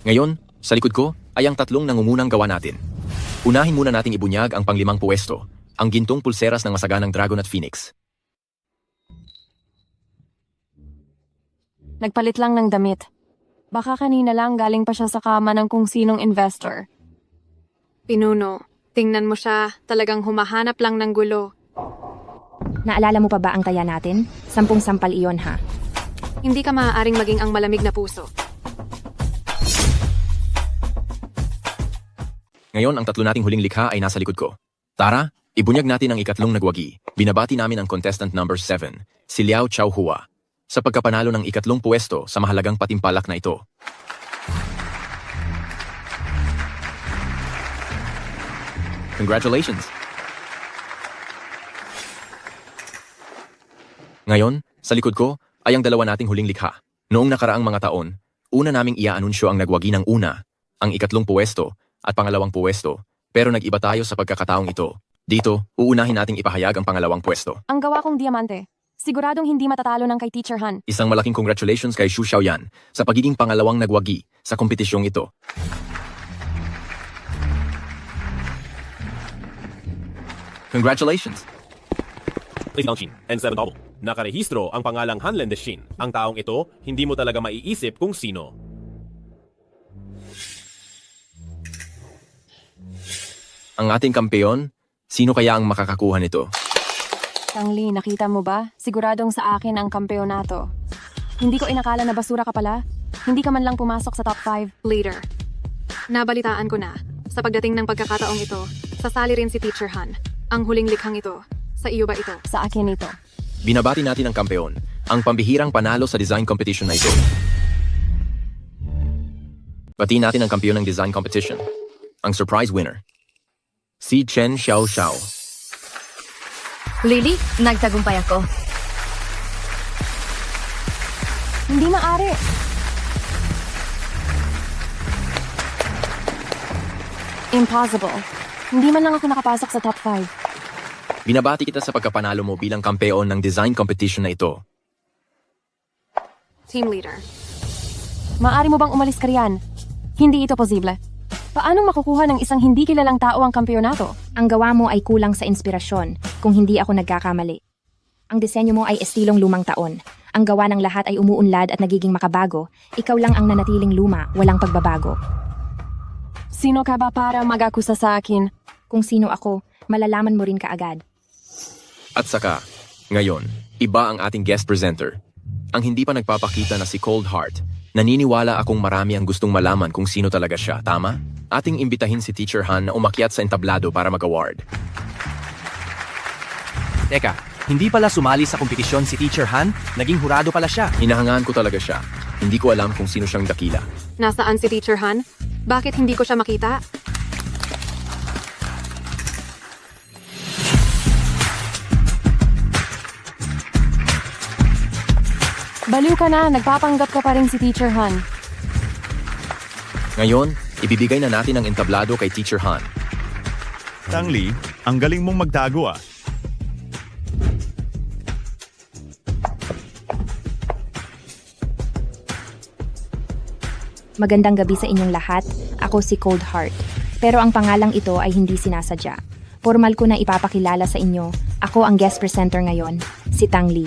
Ngayon, sa likod ko ay ang 3 nangungunang gawa natin. Unahin muna nating ibunyag ang pang-5 puwesto, ang gintong pulseras ng masaganang Dragon at Phoenix. Nagpalit lang ng damit. Baka kanina lang galing pa siya sa kama ng kung sinong investor. Pinuno, tingnan mo siya, talagang humahanap lang ng gulo. Naalala mo pa ba ang taya natin? 10 sampal iyon ha. Hindi ka maaaring maging ang malamig na puso. Ngayon, ang 3 nating huling likha ay nasa likod ko. Tara, ibunyag natin ang 3 nagwagi. Binabati namin ang contestant number 7, si Liao Chaohua, sa pagkapanalo ng 3 puwesto sa mahalagang patimpalak na ito. Congratulations! Ngayon, sa likod ko ay ang 2 nating huling likha. Noong nakaraang mga taon, una naming iaanunsyo ang nagwagi ng una, ang 3 puwesto at 2 puwesto, pero nag-iba tayo sa pagkakataong ito. Dito, uunahin nating ipahayag ang 2 puwesto. Ang gawa kong diamante. Siguradong hindi matatalo ng kay Teacher Han. Isang malaking congratulations kay Xu Xiaoyan sa pagiging 2 nagwagi sa kompetisyong ito. Congratulations! Shin and 7 double. Nakarehistro ang pangalang Hanlen de Shin. Ang taong ito, hindi mo talaga maiisip kung sino. Ang ating kampeon, sino kaya ang makakakuha nito? Tangli, nakita mo ba? Siguradong sa akin ang kampeonato. Hindi ko inakala na basura ka pala. Hindi ka man lang pumasok sa top 5. Leader, nabalitaan ko na. Sa pagdating ng pagkakataong ito, sasali rin si Teacher Han. Ang huling likhang ito. Sa iyo ba ito? Sa akin ito. Binabati natin ang kampeon, ang pambihirang panalo sa design competition na ito. Batiin natin ang kampeon ng design competition, ang surprise winner, si Chen Xiaoxiao. Lily, nagtagumpay ako. Hindi maaari. Impossible. Hindi man lang ako nakapasok sa top 5. Binabati kita sa pagkapanalo mo bilang kampeon ng design competition na ito. Team leader. Maari mo bang umalis ka riyan? Hindi ito posible. Paano makukuha ng isang hindi kilalang tao ang kampeonato? Ang gawa mo ay kulang sa inspirasyon, kung hindi ako nagkakamali. Ang disenyo mo ay estilong lumang taon. Ang gawa ng lahat ay umuunlad at nagiging makabago. Ikaw lang ang nanatiling luma, walang pagbabago. Sino ka ba para mag-akusa sa akin? Kung sino ako, malalaman mo rin kaagad. At saka, ngayon, iba ang ating guest presenter. Ang hindi pa nagpapakita na si Cold Heart. Naniniwala akong marami ang gustong malaman kung sino talaga siya, tama? Ating imbitahin si Teacher Han na umakyat sa entablado para mag-award. Teka, hindi pala sumali sa kompetisyon si Teacher Han? Naging hurado pala siya. Hinahangaan ko talaga siya. Hindi ko alam kung sino siyang dakila. Nasaan si Teacher Han? Bakit hindi ko siya makita? Baliw ka na, nagpapanggap ka pa rin si Teacher Han. Ngayon, ibibigay na natin ang entablado kay Teacher Han. Tangli, ang galing mong magtago ah. Magandang gabi sa inyong lahat. Ako si Cold Heart. Pero ang pangalang ito ay hindi sinasadya. Formal ko na ipapakilala sa inyo. Ako ang guest presenter ngayon, si Tang Li.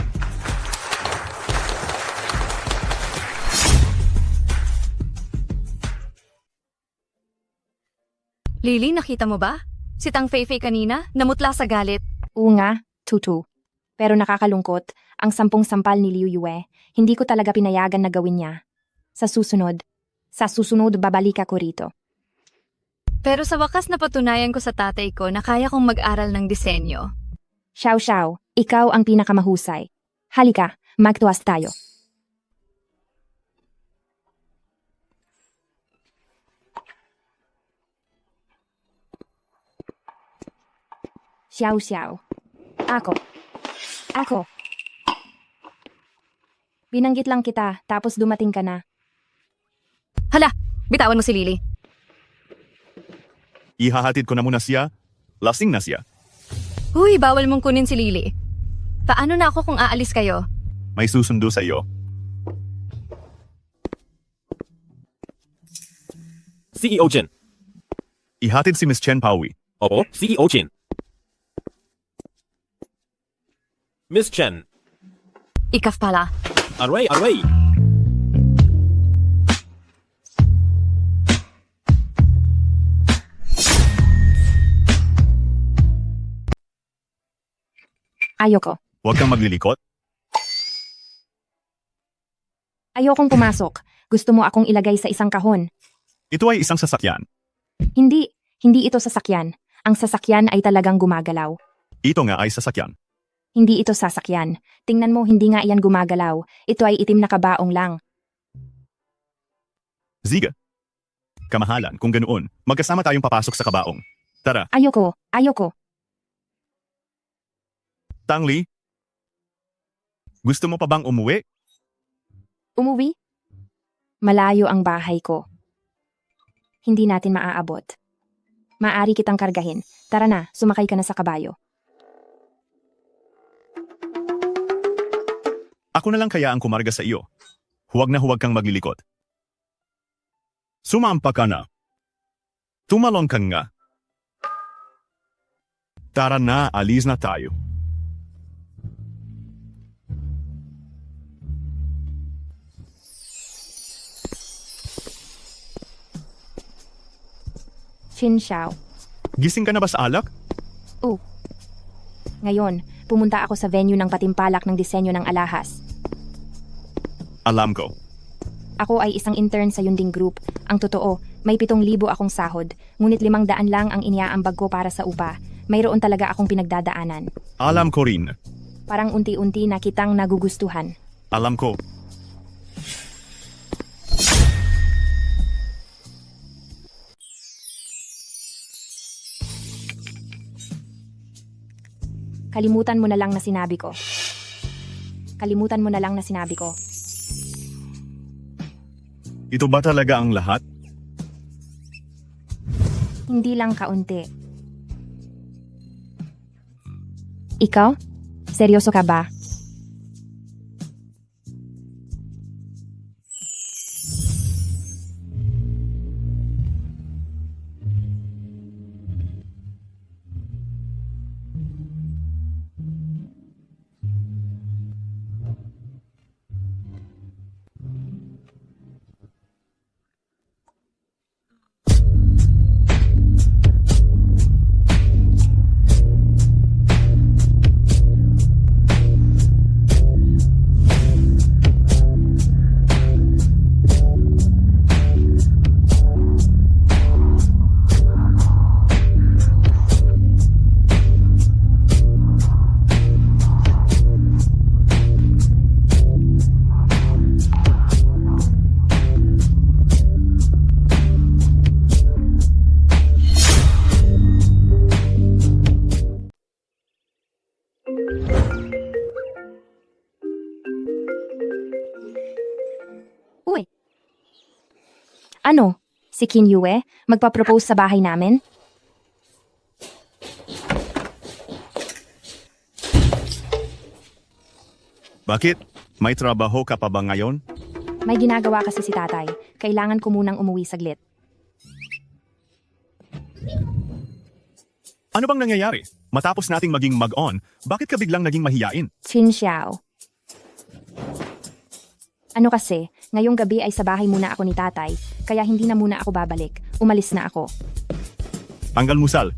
Lily, nakita mo ba? Si Tang Feifei kanina, namutla sa galit. Oo nga, Tutu. Pero nakakalungkot, ang 10 sampal ni Liu Yue, hindi ko talaga pinayagan na gawin niya. Sa susunod babalik ako rito. Pero sa wakas napatunayan ko sa tatay ko na kaya kong mag-aral ng disenyo. Xiao, ikaw ang pinakamahusay. Halika, magtuwas tayo. Xiao. Ako. Binanggit lang kita, tapos dumating ka na. Hala, bitawan mo si Lily. Ihahatid ko na muna siya. Lasing na siya. Huy, bawal mong kunin si Lily. Paano na ako kung aalis kayo? May susundo sa iyo. CEO Chen. Ihatid si Miss Chen Paui. Opo, CEO Chen. Miss Chen. Ikaf pala. Arway. Ayoko. Huwag kang maglilikot. Ayokong pumasok. Gusto mo akong ilagay sa isang kahon. Ito ay isang sasakyan. Hindi ito sasakyan. Ang sasakyan ay talagang gumagalaw. Ito nga ay sasakyan. Hindi ito sasakyan. Tingnan mo, hindi nga iyan gumagalaw. Ito ay itim na kabaong lang. Ziga. Kamahalan, kung ganoon, magkasama tayong papasok sa kabaong. Tara. Ayoko. Tang Li. Gusto mo pa bang umuwi? Umuwi? Malayo ang bahay ko. Hindi natin maaabot. Maaari kitang kargahin. Tara na, sumakay ka na sa kabayo. Ako na lang kaya ang kumarga sa iyo. Huwag na huwag kang maglilikot. Sumampa ka na. Tumalon ka nga. Tara na, alis na tayo. Chin Xiao. Gising ka na ba sa alak? Ngayon, pumunta ako sa venue ng patimpalak ng disenyo ng alahas. Alam ko. Ako ay isang intern sa Yunding Group. Ang totoo, may 7,000 akong sahod, ngunit 500 lang ang iniaambag ko para sa upa. Mayroon talaga akong pinagdadaanan. Alam ko rin. Parang unti-unti na kitang nagugustuhan. Alam ko. Kalimutan mo na lang na sinabi ko. Ito ba talaga ang lahat? Hindi lang kaunti. Ikaw? Seryoso ka ba? Uy. Ano? Si Qin Yue? Magpa-propose sa bahay namin? Bakit? May trabaho ka pa ba ngayon? May ginagawa kasi si tatay. Kailangan ko munang umuwi saglit. Ano bang nangyayari? Matapos nating maging mag-on, bakit ka biglang naging mahiyain? Chin Xiao. Ano kasi, ngayong gabi ay sa bahay muna ako ni tatay, kaya hindi na muna ako babalik. Umalis na ako. Almusal.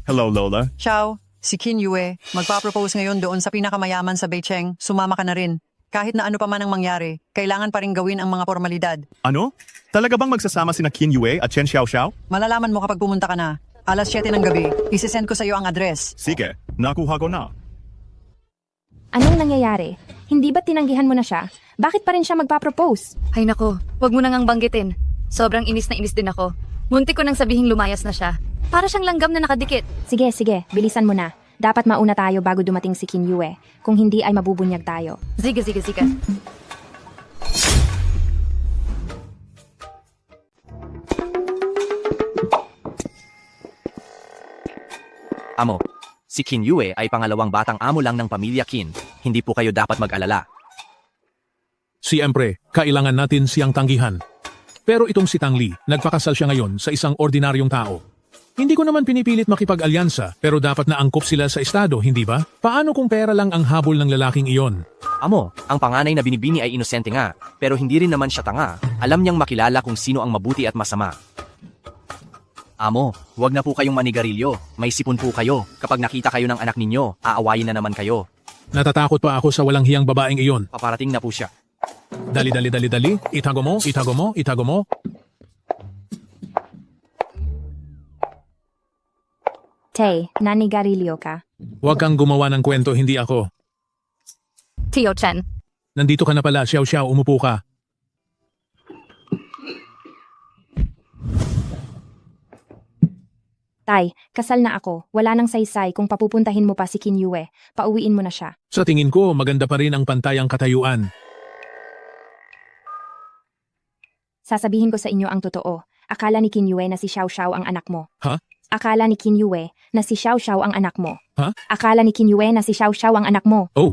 Hello, Lola. Xiao, si Qin Yue, magpa-propose ngayon doon sa pinakamayaman sa Beicheng, sumama ka na rin. Kahit na ano pa man ang mangyari, kailangan pa rin gawin ang mga formalidad. Ano? Talaga bang magsasama sina Qin Yue at Chen Xiaoxiao? Malalaman mo kapag pumunta ka na. Alas 7 ng gabi, isisend ko sa iyo ang address. Sige, nakuha ko na. Anong nangyayari? Hindi ba't tinanggihan mo na siya? Bakit pa rin siya magpa-propose? Ay nako, wag mo nang banggitin. Sobrang inis na inis din ako. Muntik ko nang sabihing lumayas na siya. Para siyang langgam na nakadikit. Sige, bilisan mo na. Dapat mauna tayo bago dumating si Qin Yue. Kung hindi ay mabubunyag tayo. Sige. Amo, si Qin Yue ay pangalawang batang amo lang ng pamilya Qin. Hindi po kayo dapat mag-alala. Siyempre, kailangan natin siyang tanggihan. Pero itong si Tang Li, nagpakasal siya ngayon sa isang ordinaryong tao. Hindi ko naman pinipilit makipag-alyansa, pero dapat na angkop sila sa estado, hindi ba? Paano kung pera lang ang habol ng lalaking iyon? Amo, ang panganay na binibini ay inosente nga, pero hindi rin naman siya tanga. Alam niyang makilala kung sino ang mabuti at masama. Amo, huwag na po kayong manigarilyo. May sipon po kayo. Kapag nakita kayo ng anak ninyo, aawayin na naman kayo. Natatakot pa ako sa walang hiyang babaeng iyon. Paparating na po siya. Dali. Itago mo. Tay, nanigarilyo ka? Huwag kang gumawa ng kwento, hindi ako. Tio Chen, Nandito ka na pala, Xiao, umupo ka. Tay, kasal na ako. Wala nang saysay kung papupuntahin mo pa si Qin Yue. Pauwiin mo na siya. Sa tingin ko, maganda pa rin ang pantayang katayuan. Sasabihin ko sa inyo ang totoo. Akala ni Qin Yue na si Xiao ang anak mo. Ha? Akala ni Qin Yue na si Xiao ang anak mo. Ha? Akala ni Qin Yue na si Xiao ang anak mo. Oh,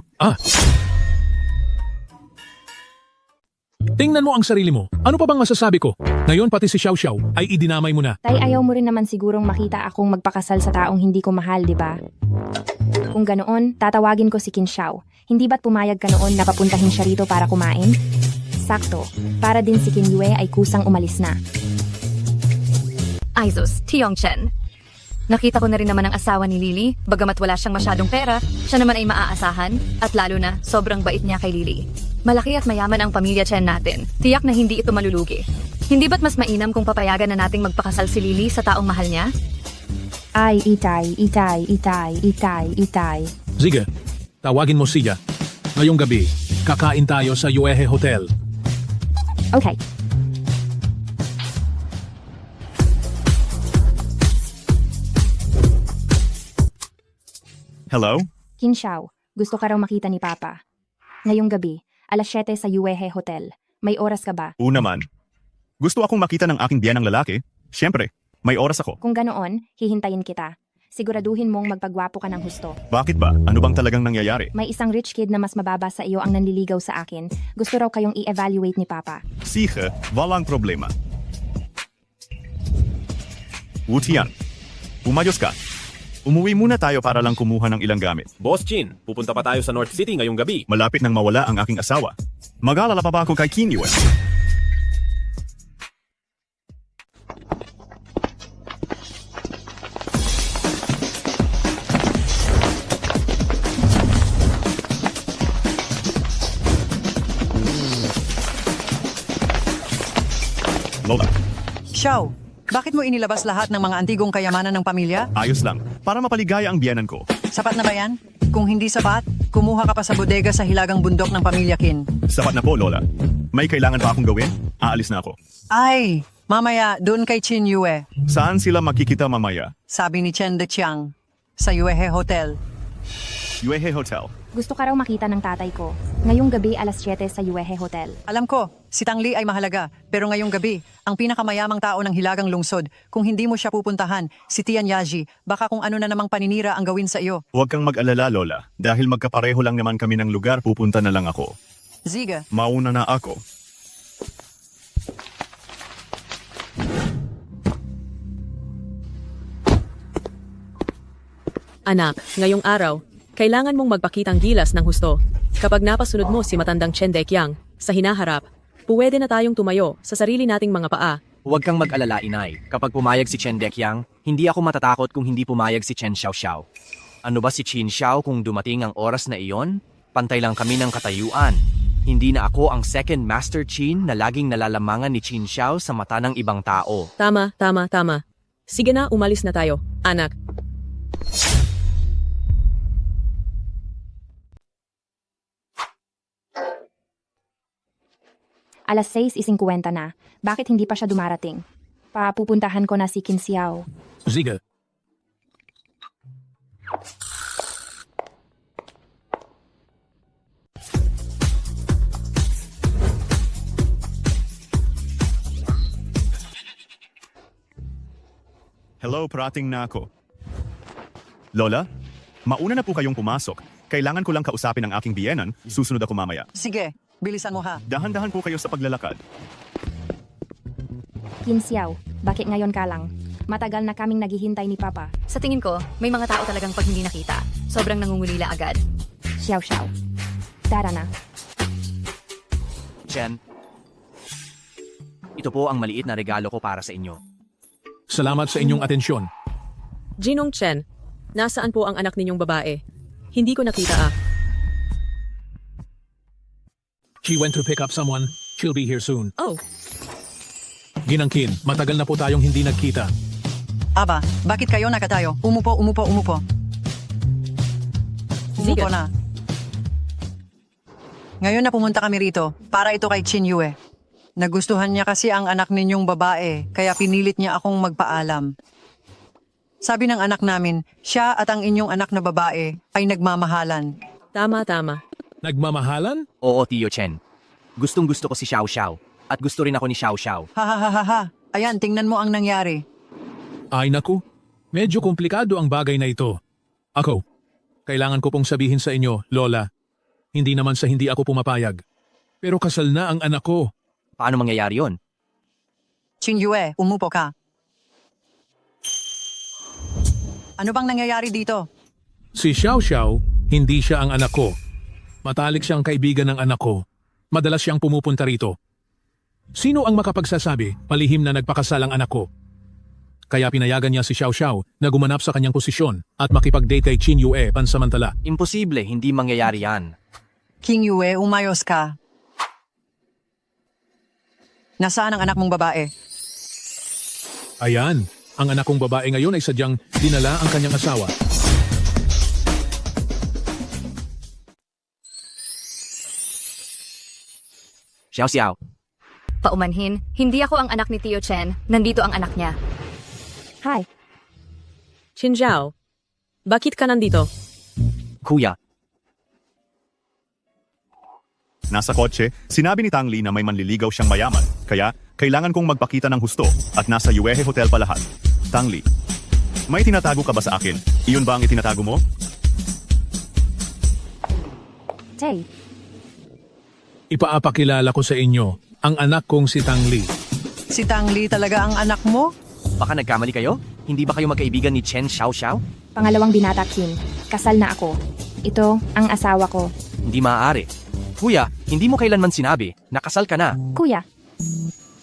Tingnan mo ang sarili mo. Ano pa bang masasabi ko? Ngayon pati si Xiao ay idinamay mo na. Tay, ayaw mo rin naman sigurong makita akong magpakasal sa taong hindi ko mahal, di ba? Kung ganoon, tatawagin ko si Qin Xiao. Hindi ba't pumayag ka noon na papuntahin siya rito para kumain? Sakto. Para din si Qin Yue ay kusang umalis na. Aizus, Tiong Chen. Nakita ko na rin naman ang asawa ni Lily, bagamat wala siyang masyadong pera, siya naman ay maaasahan, at lalo na, sobrang bait niya kay Lily. Malaki at mayaman ang pamilya Chen natin. Tiyak na hindi ito malulugi. Hindi ba't mas mainam kung papayagan na nating magpakasal si Lily sa taong mahal niya? Ay, itay. Sige, tawagin mo siya. Ngayong gabi, kakain tayo sa Yuehe Hotel. Okay. Hello? Qin Xiao, gusto ka raw makita ni Papa. Ngayong gabi, alas 7 sa Yuehe Hotel. May oras ka ba? Oo naman. Gusto akong makita ng aking biyanang lalaki. Siyempre, may oras ako. Kung ganoon, hihintayin kita. Siguraduhin mong magpagwapo ka ng husto. Bakit ba? Ano bang talagang nangyayari? May isang rich kid na mas mababa sa iyo ang nanliligaw sa akin. Gusto raw kayong i-evaluate ni Papa. Sige, walang problema. Wutian, umayos ka. Umuwi muna tayo para lang kumuha ng ilang gamit. Boss Chin, pupunta pa tayo sa North City ngayong gabi. Malapit nang mawala ang aking asawa. Mag-alala pa ba ako kay Qin Yue? Lola, Xiao, bakit mo inilabas lahat ng mga antigong kayamanan ng pamilya? ayos lang. Para mapaligaya ang biyanan ko. Sapat na ba yan? Kung hindi sapat, kumuha ka pa sa bodega sa hilagang bundok ng pamilya Qin. Sapat na po, Lola. May kailangan pa akong gawin? Aalis na ako. Ay, mamaya doon kay Qin Yue. Saan sila makikita mamaya? Sabi ni Chen de Chiang. Sa Yuehe Hotel. Yuehe Hotel. Gusto ka raw makita ng tatay ko. Ngayong gabi alas 7 sa Yuehe Hotel. Alam ko, si Tang Li ay mahalaga. Pero ngayong gabi, ang pinakamayamang tao ng hilagang lungsod, kung hindi mo siya pupuntahan, si Tian Yaji, baka kung ano na namang paninira ang gawin sa iyo. Huwag kang mag-alala, Lola. Dahil magkapareho lang naman kami ng lugar, pupunta na lang ako. Ziga. Mauna na ako. Anak, ngayong araw, kailangan mong magpakitang gilas ng husto. Kapag napasunod mo si matandang Chen Deqiang sa hinaharap, puwede na tayong tumayo sa sarili nating mga paa. Huwag kang mag-alala, inay. Kapag pumayag si Chen Deqiang, hindi ako matatakot kung hindi pumayag si Chen Xiaoxiao. Ano ba si Qin Xiao kung dumating ang oras na iyon? Pantay lang kami ng katayuan. Hindi na ako ang second Master Qin na laging nalalamangan ni Qin Xiao sa mata ng ibang tao. Tama. Sige na, umalis na tayo, anak. Alas 6:50 na. Bakit hindi pa siya dumarating? Papupuntahan ko na si Qin Xiao. Sige. Hello, parating na ako. Lola, mauna na po kayong pumasok. Kailangan ko lang kausapin ang aking biyenan. Susunod ako mamaya. Sige, bilisan mo ha. Dahan-dahan po kayo sa paglalakad. Qin Xiao, bakit ngayon ka lang? Matagal na kaming naghihintay ni Papa. Sa tingin ko, may mga tao talagang pag hindi nakita, sobrang nangungulila agad. Xiao. Tara na. Chen, ito po ang maliit na regalo ko para sa inyo. Salamat sa inyong atensyon. Jinong Chen, nasaan po ang anak ninyong babae? Hindi ko nakita. She went to pick up someone. She'll be here soon. Oh, Ginang Qin, matagal na po tayong hindi nagkita. Aba, bakit kayo nakatayo? Umupo. Umupo Sige. na. Ngayon na pumunta kami rito para ito kay Qin Yue. Nagustuhan niya kasi ang anak ninyong babae, kaya pinilit niya akong magpaalam. Sabi ng anak namin, siya at ang inyong anak na babae ay nagmamahalan. Tama. Nagmamahalan? Oo, Tio Chen. Gustong-gusto ko si Xiaoxiao. At gusto rin ako ni Xiaoxiao. Ha. Ayan, tingnan mo ang nangyari. Ay naku, medyo komplikado ang bagay na ito. Ako, kailangan ko pong sabihin sa inyo, Lola, hindi naman sa hindi ako pumapayag. Pero kasal na ang anak ko. Paano mangyayari yon? Qin Yue, umupo ka. Ano bang nangyayari dito? Si Xiaoxiao, hindi siya ang anak ko. Matalik siyang kaibigan ng anak ko. Madalas siyang pumupunta rito. Sino ang makapagsasabi, palihim na nagpakasal ang anak ko? Kaya pinayagan niya si Xiaoxiao na gumanap sa kanyang posisyon at makipag-date kay Qin Yue pansamantala. Imposible, hindi mangyayari yan. King Yue, umayos ka. Nasaan ang anak mong babae? Ayan, ang anak kong babae ngayon ay sadyang dinala ang kanyang asawa. Xiaoxiao, Paumanhin, hindi ako ang anak ni Tio Chen, nandito ang anak niya. Hi. Qin Zhao, bakit ka nandito? kuya, Nasa kotse, sinabi ni Tang Li na may manliligaw siyang mayaman, kaya kailangan kong magpakita ng husto at nasa Yuehe Hotel pa lahat. Tang Li, may tinatago ka ba sa akin? Iyon ba ang itinatago mo? Tay, Ipaapakilala ko sa inyo ang anak kong si Tang Li. Si Tang Li talaga ang anak mo? baka nagkamali kayo? Hindi ba kayo magkaibigan ni Chen Xiaoxiao? pangalawang binata Qin. Kasal na ako. Ito ang asawa ko. Hindi maaari. Kuya, hindi mo kailanman sinabi, nakasal ka na. Kuya.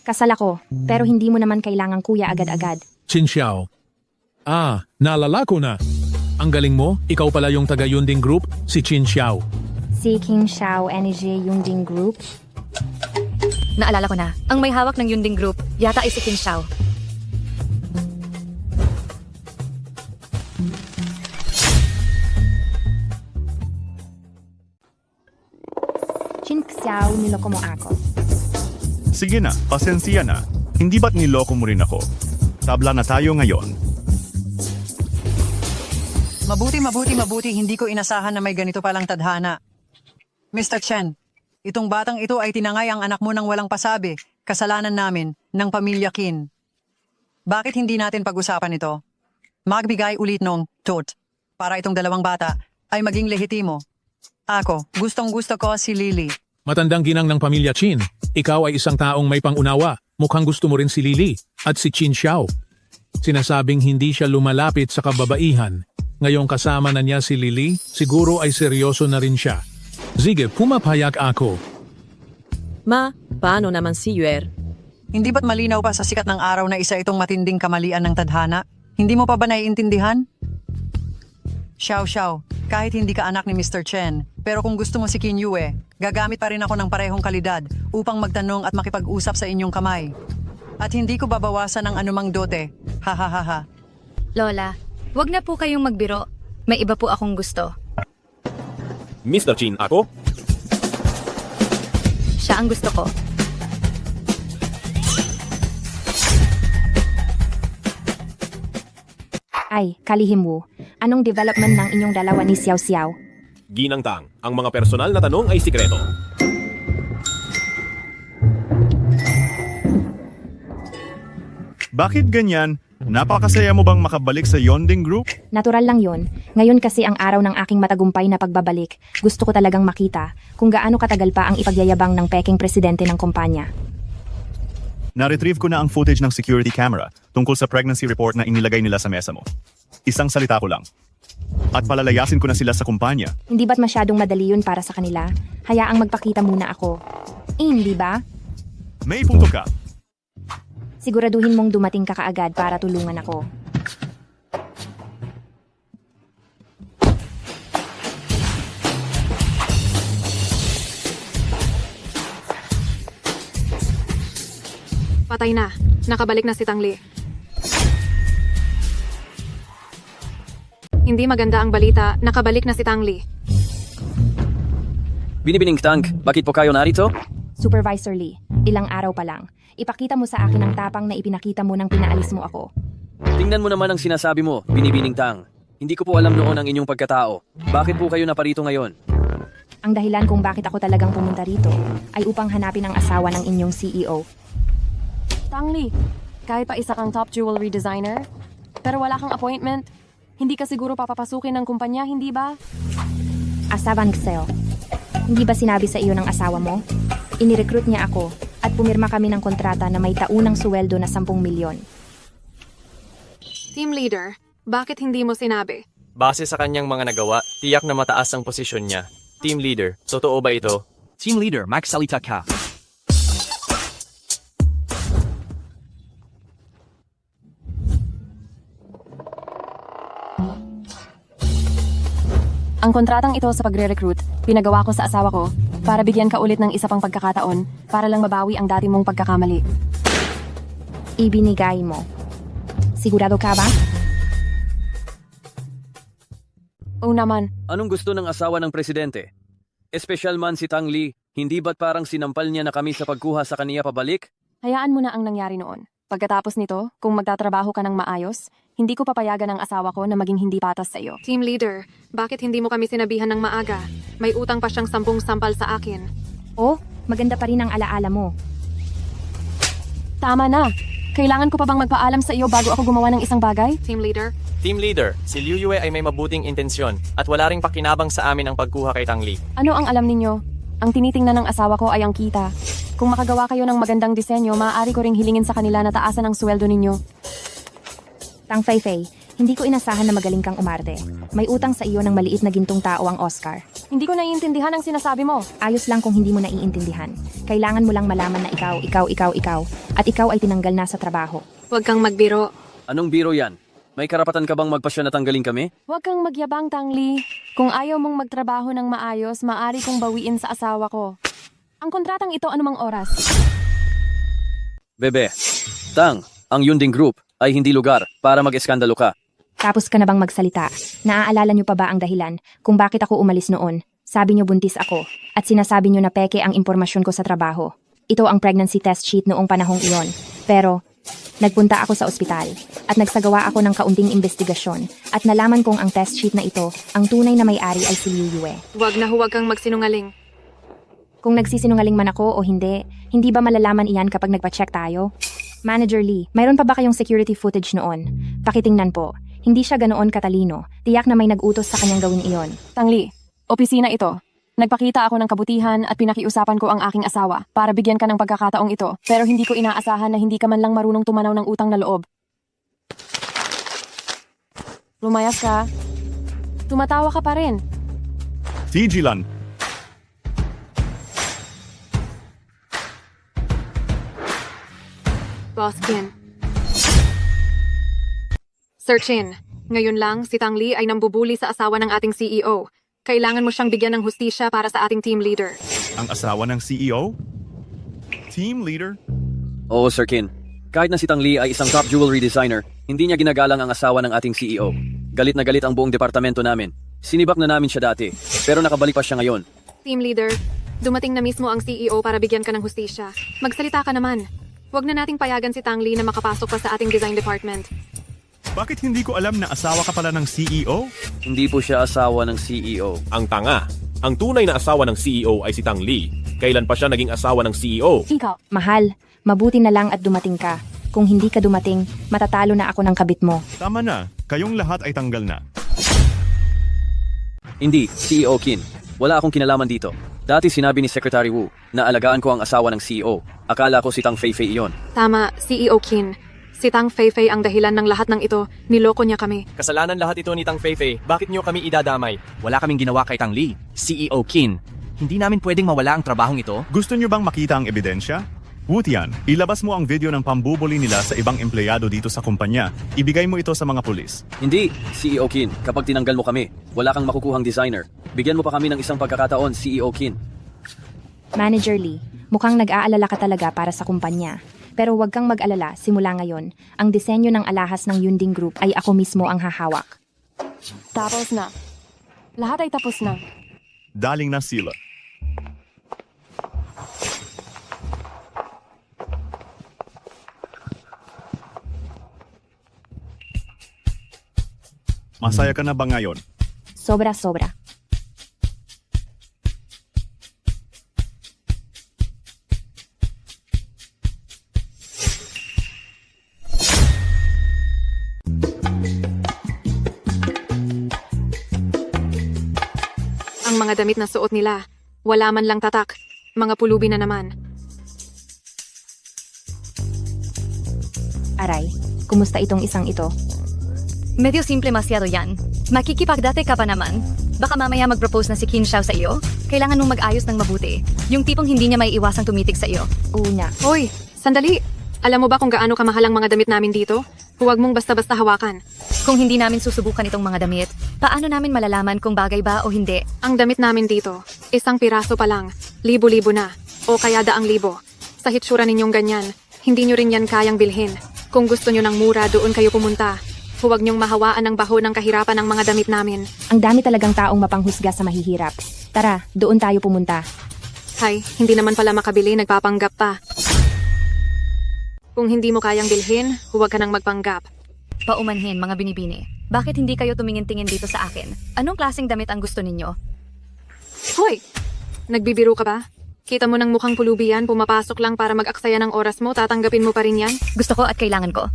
Kasal ako, pero hindi mo naman kailangang kuya agad-agad. Qin Xiao. Naalala ko na. Ang galing mo, ikaw pala yung taga-Yunding Group, si Qin Xiao. Si King Xiao NJ Yunding Group. Naalala ko na, ang may hawak ng Yunding Group, yata ay si Qin Xiao. Qin Xiao, niloko mo ako. Sige na, pasensya na. Hindi ba't niloko mo rin ako? Tabla na tayo ngayon. Mabuti, hindi ko inasahan na may ganito palang tadhana. Mr. Chen, itong batang ito ay tinangay ang anak mo nang walang pasabi, kasalanan namin, ng pamilya Qin. Bakit hindi natin pag-usapan ito? Magbigay ulit ng tot para itong dalawang bata ay maging lehitimo. Ako, gustong-gusto ko si Lily. Matandang ginang ng pamilya Qin, ikaw ay isang taong may pangunawa. Mukhang gusto mo rin si Lily at si Qin Xiao. Sinasabing hindi siya lumalapit sa kababaihan. Ngayong kasama na niya si Lily, siguro ay seryoso na rin siya. Sige, pumapayag ako. Ma, paano naman si Yuer? Hindi ba't malinaw pa sa sikat ng araw na isa itong matinding kamalian ng tadhana? Hindi mo pa ba naiintindihan? Xiao, kahit hindi ka anak ni Mr. Chen, pero kung gusto mo si Qin Yue, gagamit pa rin ako ng parehong kalidad upang magtanong at makipag-usap sa inyong kamay. At hindi ko babawasan ng anumang dote. Ha ha ha ha. Lola, wag na po kayong magbiro. May iba po akong gusto. Mr. Chin, ako? Siya ang gusto ko. Ay, kalihim Wu. Anong development ng inyong dalawa ni Xiao Xiao? Ginang Tang, ang mga personal na tanong ay sikreto. Bakit ganyan? Napakasaya mo bang makabalik sa Yonding Group? Natural lang yon. Ngayon kasi ang araw ng aking matagumpay na pagbabalik. Gusto ko talagang makita kung gaano katagal pa ang ipagyayabang ng peking presidente ng kumpanya. Na-retrieve ko na ang footage ng security camera tungkol sa pregnancy report na inilagay nila sa mesa mo. Isang salita ko lang. At palalayasin ko na sila sa kumpanya. Hindi ba't masyadong madali yun para sa kanila? Hayaang magpakita muna ako. Hindi ba? May punto ka. Siguraduhin mong dumating ka kaagad para tulungan ako. Patay na. Nakabalik na si Tang Li. Hindi maganda ang balita. Nakabalik na si Tang Li. Binibining Tang, bakit po kayo narito? Supervisor Lee, ilang araw pa lang. Ipakita mo sa akin ang tapang na ipinakita mo nang pinaalis mo ako. Tingnan mo naman ang sinasabi mo, Binibining Tang. Hindi ko po alam noon ang inyong pagkatao. Bakit po kayo naparito ngayon? Ang dahilan kung bakit ako talagang pumunta rito ay upang hanapin ang asawa ng inyong CEO. Tang Li, kahit pa isa kang top jewelry designer, pero wala kang appointment, hindi ka siguro papapasukin ng kumpanya, hindi ba? Asavan Kseo, hindi ba sinabi sa iyo ng asawa mo? Inirecruit niya ako at pumirma kami ng kontrata na may taunang suweldo na 10 milyon. Team leader, bakit hindi mo sinabi? Base sa kanyang mga nagawa, tiyak na mataas ang posisyon niya. Team leader, totoo ba ito? Team leader, magsalita ka. Ang kontratang ito sa pagre-recruit, pinagawa ko sa asawa ko para bigyan ka ulit ng isa pang pagkakataon para lang mabawi ang dati mong pagkakamali. Ibinigay mo. Sigurado ka ba? Oo naman. Anong gusto ng asawa ng presidente? Espesyal man si Tang Li, hindi ba't parang sinampal niya na kami sa pagkuha sa kaniya pabalik? Hayaan mo na ang nangyari noon. Pagkatapos nito, kung magtatrabaho ka ng maayos, hindi ko papayagan ang asawa ko na maging hindi patas sa iyo. Team leader, bakit hindi mo kami sinabihan ng maaga? May utang pa siyang 10 sampal sa akin. Oh, maganda pa rin ang alaala mo. Tama na. Kailangan ko pa bang magpaalam sa iyo bago ako gumawa ng isang bagay? Team leader? Team leader, si Liu Yue ay may mabuting intensyon at wala ring pakinabang sa amin ang pagkuha kay Tang Li. Ano ang alam ninyo? Ang tinitingnan ng asawa ko ay ang kita. Kung makagawa kayo ng magandang disenyo, maaari ko ring hilingin sa kanila na taasan ang sweldo ninyo. Tang Fei, hindi ko inasahan na magaling kang umarte. May utang sa iyo ng maliit na gintong tao ang Oscar. Hindi ko naiintindihan ang sinasabi mo. Ayos lang kung hindi mo naiintindihan. Kailangan mo lang malaman na ikaw, at ikaw ay tinanggal na sa trabaho. Huwag kang magbiro. Anong biro yan? May karapatan ka bang magpasya na tanggalin kami? Huwag kang magyabang, Tang Li. Kung ayaw mong magtrabaho ng maayos, maaari kong bawiin sa asawa ko. Ang kontratang ito anumang oras. Bebe, Tang, ang Yunding Group ay hindi lugar para mag-eskandalo ka. Tapos ka na bang magsalita? Naaalala niyo pa ba ang dahilan kung bakit ako umalis noon? Sabi niyo buntis ako at sinasabi niyo na peke ang impormasyon ko sa trabaho. Ito ang pregnancy test sheet noong panahong iyon. Pero nagpunta ako sa ospital at nagsagawa ako ng kaunting investigasyon at nalaman kong ang test sheet na ito, ang tunay na may-ari ay si Liu Yue. Huwag kang magsinungaling. Kung nagsisinungaling man ako o hindi ba malalaman iyan kapag nagpa-check tayo? Manager Lee, mayroon pa ba kayong security footage noon? Pakitingnan po. Hindi siya ganoon katalino. Tiyak na may nag-utos sa kanyang gawin iyon. Tang Li, opisina ito. Nagpakita ako ng kabutihan at pinakiusapan ko ang aking asawa para bigyan ka ng pagkakataong ito. Pero hindi ko inaasahan na hindi ka man lang marunong tumanaw ng utang na loob. Lumayas ka. Tumatawa ka pa rin. Tigilan. Boss Kin. Searchin. Ngayon lang, si Tang Li ay nambubuli sa asawa ng ating CEO. Kailangan mo siyang bigyan ng hustisya para sa ating team leader. Ang asawa ng CEO? Team leader? Oo, Sir Kin. Kahit na si Tang Li ay isang top jewelry designer, hindi niya ginagalang ang asawa ng ating CEO. Galit na galit ang buong departamento namin. Sinibak na namin siya dati, pero nakabalik pa siya ngayon. Team leader, dumating na mismo ang CEO para bigyan ka ng hustisya. Magsalita ka naman. Huwag na nating payagan si Tang Li na makapasok pa sa ating design department. Bakit hindi ko alam na asawa ka pala ng CEO? Hindi po siya asawa ng CEO. Ang tanga. Ang tunay na asawa ng CEO ay si Tang Li. Kailan pa siya naging asawa ng CEO? Ikaw. Mahal, mabuti na lang at dumating ka. Kung hindi ka dumating, matatalo na ako ng kabit mo. Tama na, kayong lahat ay tanggal na. Hindi, CEO Kin. Wala akong kinalaman dito. Dati sinabi ni Secretary Wu na alagaan ko ang asawa ng CEO. Akala ko si Tang Feifei iyon. Tama, CEO Kin. Si Tang Feifei ang dahilan ng lahat ng ito. Niloko niya kami. Kasalanan lahat ito ni Tang Feifei. Bakit niyo kami idadamay? Wala kaming ginawa kay Tang Li. CEO Kin. Hindi namin pwedeng mawala ang trabahong ito. Gusto niyo bang makita ang ebidensya? Wutian, ilabas mo ang video ng pambubuli nila sa ibang empleyado dito sa kumpanya. Ibigay mo ito sa mga pulis. Hindi, CEO Kin. Kapag tinanggal mo kami, wala kang makukuhang designer. Bigyan mo pa kami ng isang pagkakataon, CEO Kin. Manager Lee, mukhang nag-aalala ka talaga para sa kumpanya. Pero huwag kang mag-alala, simula ngayon, ang disenyo ng alahas ng Yunding Group ay ako mismo ang hahawak. Tapos na. Lahat ay tapos na. Daling na sila. Masaya ka na ba ngayon? Sobra-sobra. Ang mga damit na suot nila, wala man lang tatak. Mga pulubi na naman. Aray, kumusta itong isang ito? Medyo simple masyado yan. Makikipagdate ka pa naman. Baka mamaya mag-propose na si Qin Xiao sa iyo. Kailangan mong mag-ayos ng mabuti. Yung tipong hindi niya may iwasang tumitig sa iyo. Una. Hoy, sandali! Alam mo ba kung gaano kamahal ang mga damit namin dito? Huwag mong basta-basta hawakan. Kung hindi namin susubukan itong mga damit, paano namin malalaman kung bagay ba o hindi? Ang damit namin dito, isang piraso pa lang, libo-libo na, o kaya daang libo. Sa hitsura ninyong ganyan, hindi nyo rin yan kayang bilhin. Kung gusto nyo ng mura, doon kayo pumunta. Huwag niyong mahawaan ng baho ng kahirapan ng mga damit namin. Ang dami talagang taong mapanghusga sa mahihirap. Tara, doon tayo pumunta. Hay, hindi naman pala makabili, nagpapanggap pa. Kung hindi mo kayang bilhin, huwag ka nang magpanggap. Paumanhin, mga binibini. Bakit hindi kayo tumingin-tingin dito sa akin? Anong klaseng damit ang gusto ninyo? Hoy! Nagbibiro ka ba? Kita mo ng mukhang pulubi yan, pumapasok lang para mag-aksaya ng oras mo, tatanggapin mo pa rin yan? Gusto ko at kailangan ko.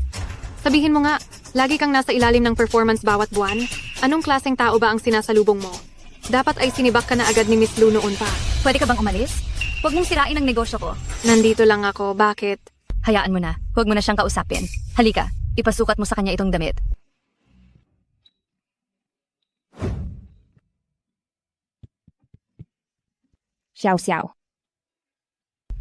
Sabihin mo nga, lagi kang nasa ilalim ng performance bawat buwan? Anong klaseng tao ba ang sinasalubong mo? Dapat ay sinibak ka na agad ni Miss Lu noon pa. Pwede ka bang umalis? Huwag mong sirain ang negosyo ko. Nandito lang ako, bakit? Hayaan mo na. Huwag mo na siyang kausapin. Halika, ipasukat mo sa kanya itong damit. Xiao.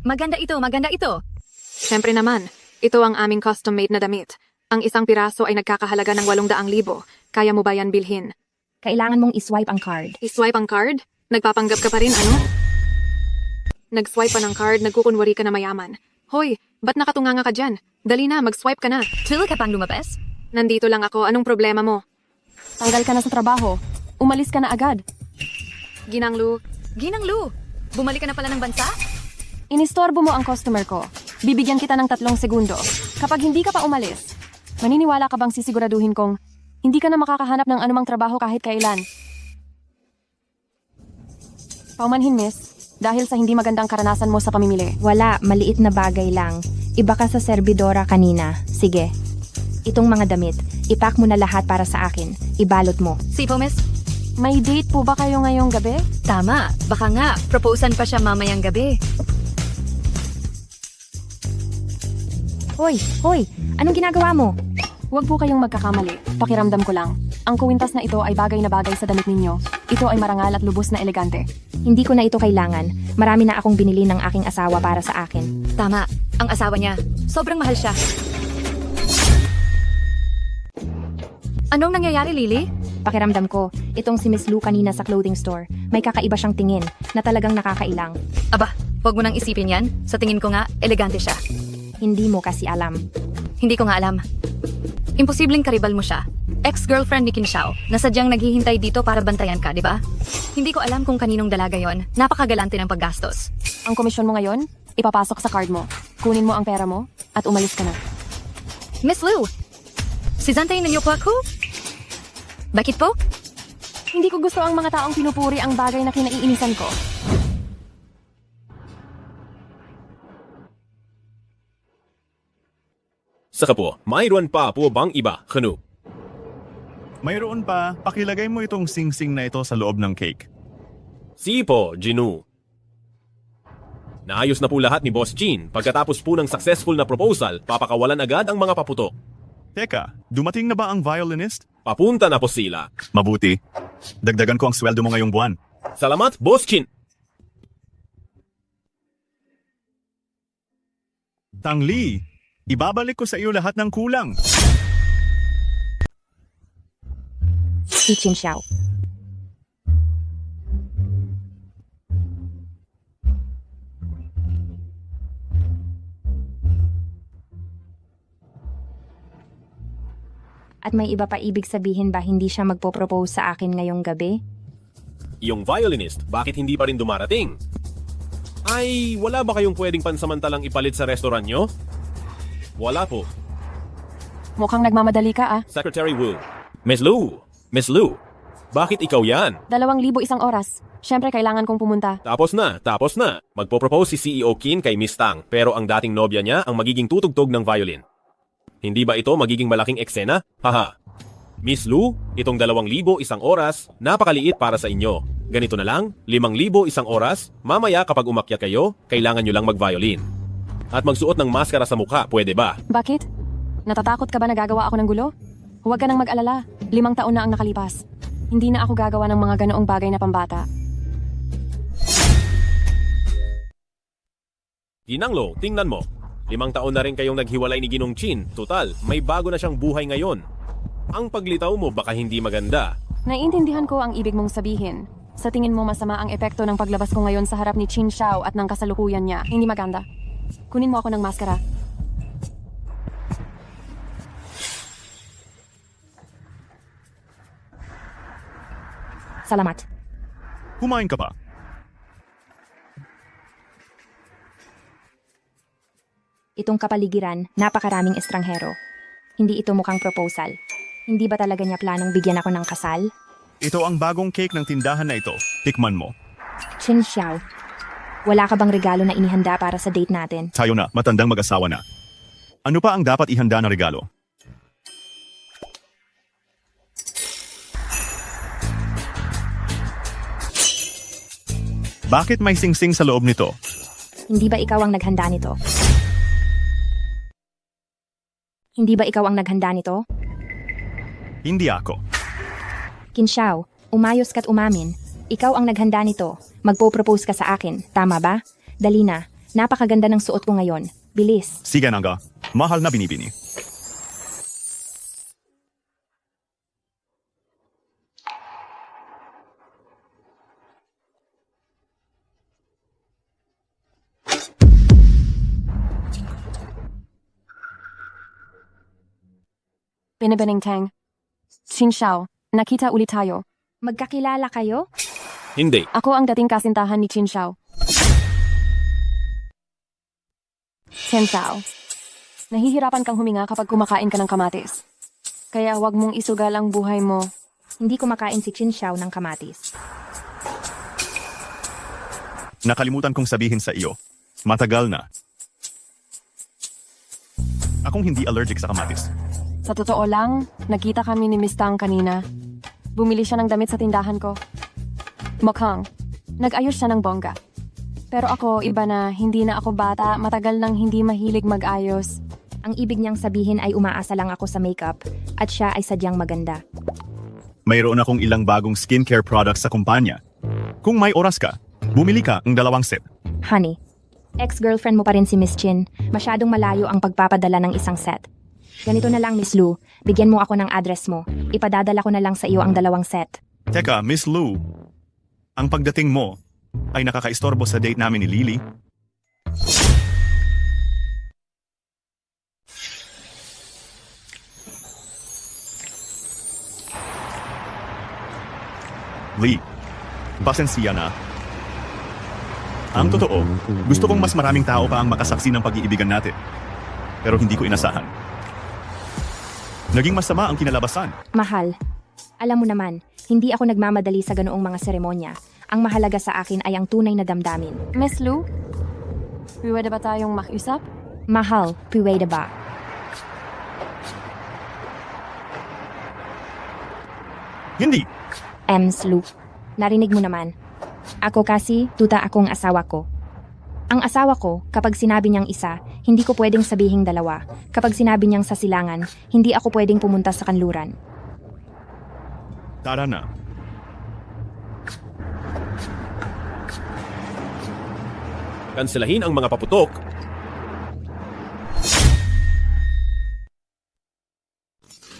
Maganda ito, maganda ito. Siyempre naman, ito ang aming custom-made na damit. Ang isang piraso ay nagkakahalaga ng 800,000. Kaya mo ba yan bilhin? Kailangan mong iswipe ang card. Iswipe ang card? Nagpapanggap ka pa rin, ano? Nag-swipe pa ng card, nagkukunwari ka na mayaman. Hoy, ba't nakatunganga ka dyan? Dali na, mag-swipe ka na. Chill ka pang lumabas? Nandito lang ako, anong problema mo? Tanggal ka na sa trabaho. Umalis ka na agad. Ginanglu. Ginanglu! Bumalik ka na pala ng bansa? Inistorbo mo ang customer ko. Bibigyan kita ng 3 segundo. Kapag hindi ka pa umalis, maniniwala ka bang sisiguraduhin kong hindi ka na makakahanap ng anumang trabaho kahit kailan? Paumanhin, miss. Dahil sa hindi magandang karanasan mo sa pamimili. Wala, maliit na bagay lang. Iba ka sa serbidora kanina. Sige. Itong mga damit, ipack mo na lahat para sa akin. Ibalot mo. Sipo, miss? May date po ba kayo ngayong gabi? Tama. Baka nga, proposan pa siya mamayang gabi. Hoy! Anong ginagawa mo? Huwag po kayong magkakamali. Pakiramdam ko lang. Ang kuwintas na ito ay bagay na bagay sa damit ninyo. Ito ay marangal at lubos na elegante. Hindi ko na ito kailangan. Marami na akong binili ng aking asawa para sa akin. Tama, ang asawa niya. Sobrang mahal siya. Anong nangyayari, Lily? Pakiramdam ko, itong si Miss Lou kanina sa clothing store, may kakaiba siyang tingin na talagang nakakailang. Aba, huwag mo nang isipin yan. Sa tingin ko nga, elegante siya. Hindi mo kasi alam. Hindi ko nga alam. Imposibleng karibal mo siya. Ex-girlfriend ni Qin Xiao, na sadyang naghihintay dito para bantayan ka, di ba? Hindi ko alam kung kaninong dalaga yon. Napakagalante ng paggastos. Ang komisyon mo ngayon, ipapasok sa card mo. Kunin mo ang pera mo at umalis ka na. Miss Liu, si Zantay ninyo po ako? Bakit po? Hindi ko gusto ang mga taong pinupuri ang bagay na kinaiinisan ko. Saka po, mayroon pa po bang iba, Kanu? Mayroon pa, pakilagay mo itong sing-sing na ito sa loob ng cake. Sipo, Jinu. Naayos na po lahat ni Boss Chin. Pagkatapos po ng successful na proposal, papakawalan agad ang mga paputok. Teka, dumating na ba ang violinist? Papunta na po sila. Mabuti. Dagdagan ko ang sweldo mo ngayong buwan. Salamat, Boss Chin. Tang Li, ibabalik ko sa iyo lahat ng kulang. Si Qin Xiao. At may iba pa ibig sabihin ba hindi siya magpo-propose sa akin ngayong gabi? Yung violinist, bakit hindi pa rin dumarating? Ay, wala ba kayong pwedeng pansamantalang ipalit sa restaurant nyo? Wala po. Mukhang nagmamadali ka ah. Secretary Wu. Miss Lu, bakit ikaw yan? 2,000 isang oras. Siyempre kailangan kong pumunta. Tapos na. Magpo-propose si CEO Qin kay Miss Tang, pero ang dating nobya niya ang magiging tutugtog ng violin. Hindi ba ito magiging malaking eksena? Haha. Miss Lu, itong 2,000 isang oras, napakaliit para sa inyo. Ganito na lang, 5,000 isang oras, mamaya kapag umakyat kayo, kailangan nyo lang mag-violin. At magsuot ng maskara sa mukha, pwede ba? Bakit? Natatakot ka ba na gagawa ako ng gulo? Huwag ka nang mag-alala. 5 taon na ang nakalipas. Hindi na ako gagawa ng mga ganoong bagay na pambata. Ginanglo, tingnan mo. 5 taon na rin kayong naghiwalay ni Ginong Chin. Total, may bago na siyang buhay ngayon. Ang paglitaw mo baka hindi maganda. Naiintindihan ko ang ibig mong sabihin. Sa tingin mo masama ang epekto ng paglabas ko ngayon sa harap ni Qin Xiao at ng kasalukuyan niya. Hindi maganda. Kunin mo ako ng maskara. Salamat. Kumain ka pa. Itong kapaligiran, napakaraming estranghero. Hindi ito mukhang proposal. Hindi ba talaga niya planong bigyan ako ng kasal? Ito ang bagong cake ng tindahan na ito. Tikman mo. Qin Xiao, wala ka bang regalo na inihanda para sa date natin? Tayo na, matandang mag-asawa na. Ano pa ang dapat ihanda na regalo? Bakit may sing-sing sa loob nito? Hindi ba ikaw ang naghanda nito? Hindi ba ikaw ang naghanda nito? Hindi ako. Qin Xiao, umayos ka't umamin. Ikaw ang naghanda nito. Magpo-propose ka sa akin, tama ba? Dali na, napakaganda ng suot ko ngayon. Bilis. Sige Nanga, mahal na binibini. Binibining Tang. Qin Xiao, nakita ulit tayo. Magkakilala kayo? Hindi. Ako ang dating kasintahan ni Qin Xiao. Qin Xiao, nahihirapan kang huminga kapag kumakain ka ng kamatis. Kaya wag mong isugal ang buhay mo. Hindi kumakain si Qin Xiao ng kamatis. Nakalimutan kong sabihin sa iyo. Matagal na. Akong hindi allergic sa kamatis. Sa totoo lang, nagkita kami ni Miss Tang kanina. Bumili siya ng damit sa tindahan ko. Mukhang, nag-ayos siya ng bongga. Pero ako, iba na, hindi na ako bata, matagal nang hindi mahilig mag-ayos. Ang ibig niyang sabihin ay umaasa lang ako sa makeup at siya ay sadyang maganda. Mayroon akong ilang bagong skincare products sa kumpanya. Kung may oras ka, bumili ka ng 2 set. Honey, ex-girlfriend mo pa rin si Miss Chin. Masyadong malayo ang pagpapadala ng isang set. Ganito na lang, Miss Lu. Bigyan mo ako ng address mo. Ipadadala ko na lang sa iyo ang 2 set. Teka, Miss Lu, ang pagdating mo ay nakakaistorbo sa date namin ni Lily. Lee, pasensiya na. Ang totoo, gusto kong mas maraming tao pa ang makasaksi ng pag-iibigan natin. Pero hindi ko inasahan. Naging masama ang kinalabasan. Mahal, alam mo naman, hindi ako nagmamadali sa ganoong mga seremonya. Ang mahalaga sa akin ay ang tunay na damdamin. Miss Lu, pwede ba tayong makiusap? Mahal, pwede ba? Hindi. Lu, narinig mo naman. Ako kasi, tuta akong asawa ko. Ang asawa ko, kapag sinabi niyang isa, hindi ko pwedeng sabihing 2. Kapag sinabi niyang sa silangan, hindi ako pwedeng pumunta sa kanluran. Tara na. Kanselahin ang mga paputok.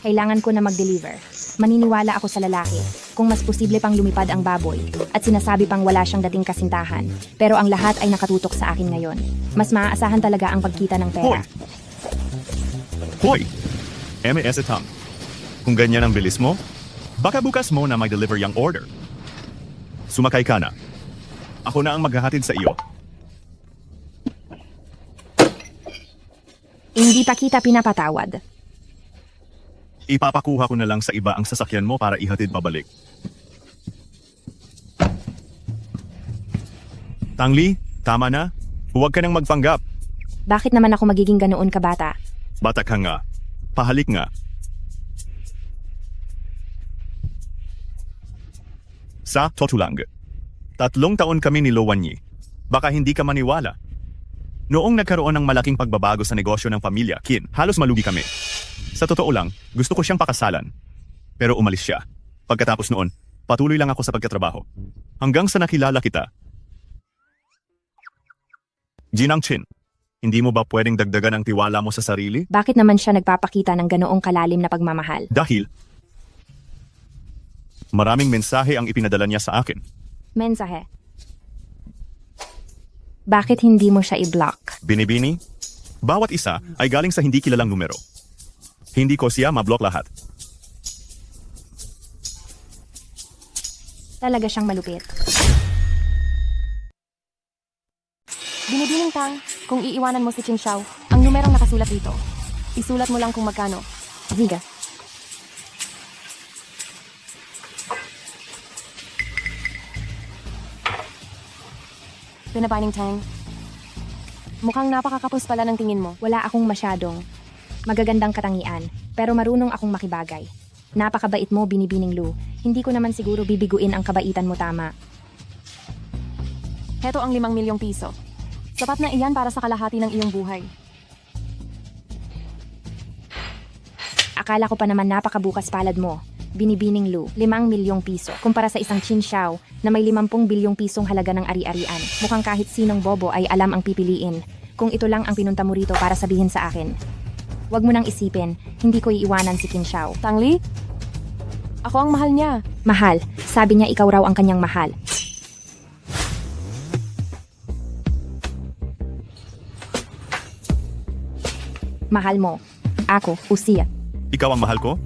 Kailangan ko na mag-deliver. Maniniwala ako sa lalaki kung mas posible pang lumipad ang baboy at sinasabi pang wala siyang dating kasintahan. Pero ang lahat ay nakatutok sa akin ngayon. Mas maaasahan talaga ang pagkita ng pera. Hoy! M.S. Tang. Kung ganyan ang bilis mo, baka bukas mo na mag-deliver yung order. Sumakay ka na. Ako na ang maghahatid sa iyo. Hindi pa kita pinapatawad. Ipapakuha ko na lang sa iba ang sasakyan mo para ihatid pabalik. Tangli, tama na. Huwag ka nang magpanggap. Bakit naman ako magiging ganoon kabata? Bata ka nga. Pahalik nga. Sa Totulang. 3 taon kami ni Lo Wanyi. Baka hindi ka maniwala. Noong nagkaroon ng malaking pagbabago sa negosyo ng pamilya, Kin, halos malugi kami. Sa totoo lang, gusto ko siyang pakasalan. Pero umalis siya. Pagkatapos noon, patuloy lang ako sa pagkatrabaho. Hanggang sa nakilala kita. Jinang Chin, hindi mo ba pwedeng dagdagan ang tiwala mo sa sarili? Bakit naman siya nagpapakita ng ganoong kalalim na pagmamahal? Dahil maraming mensahe ang ipinadala niya sa akin. Mensahe. Bakit hindi mo siya i-block? Binibini, bawat isa ay galing sa hindi kilalang numero. Hindi ko siya ma-block lahat. Talaga siyang malupit. Binibining Tang, kung iiwanan mo si Qin Xiao, ang numerong nakasulat dito. Isulat mo lang kung magkano. Ziga. Pinapaning Tang. Mukhang napakakapos pala ng tingin mo. Wala akong masyadong magagandang katangian, pero marunong akong makibagay. Napakabait mo, Binibining Lu. Hindi ko naman siguro bibiguin ang kabaitan mo, tama. Heto ang 5 milyong piso. Sapat na iyan para sa kalahati ng iyong buhay. Akala ko pa naman napakabukas palad mo. Binibining Lu, 5 milyong piso. Kumpara sa isang Qin Xiao na may 50 bilyong pisong halaga ng ari-arian. Mukhang kahit sinong bobo ay alam ang pipiliin. Kung ito lang ang pinunta mo rito para sabihin sa akin. Huwag mo nang isipin, hindi ko iiwanan si Qin Xiao. Tangli? Ako ang mahal niya. Mahal, sabi niya ikaw raw ang kanyang mahal. Mahal mo. Ako, Usia. Ikaw ang mahal ko?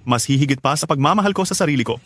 Mas hihigit pa sa pagmamahal ko sa sarili ko.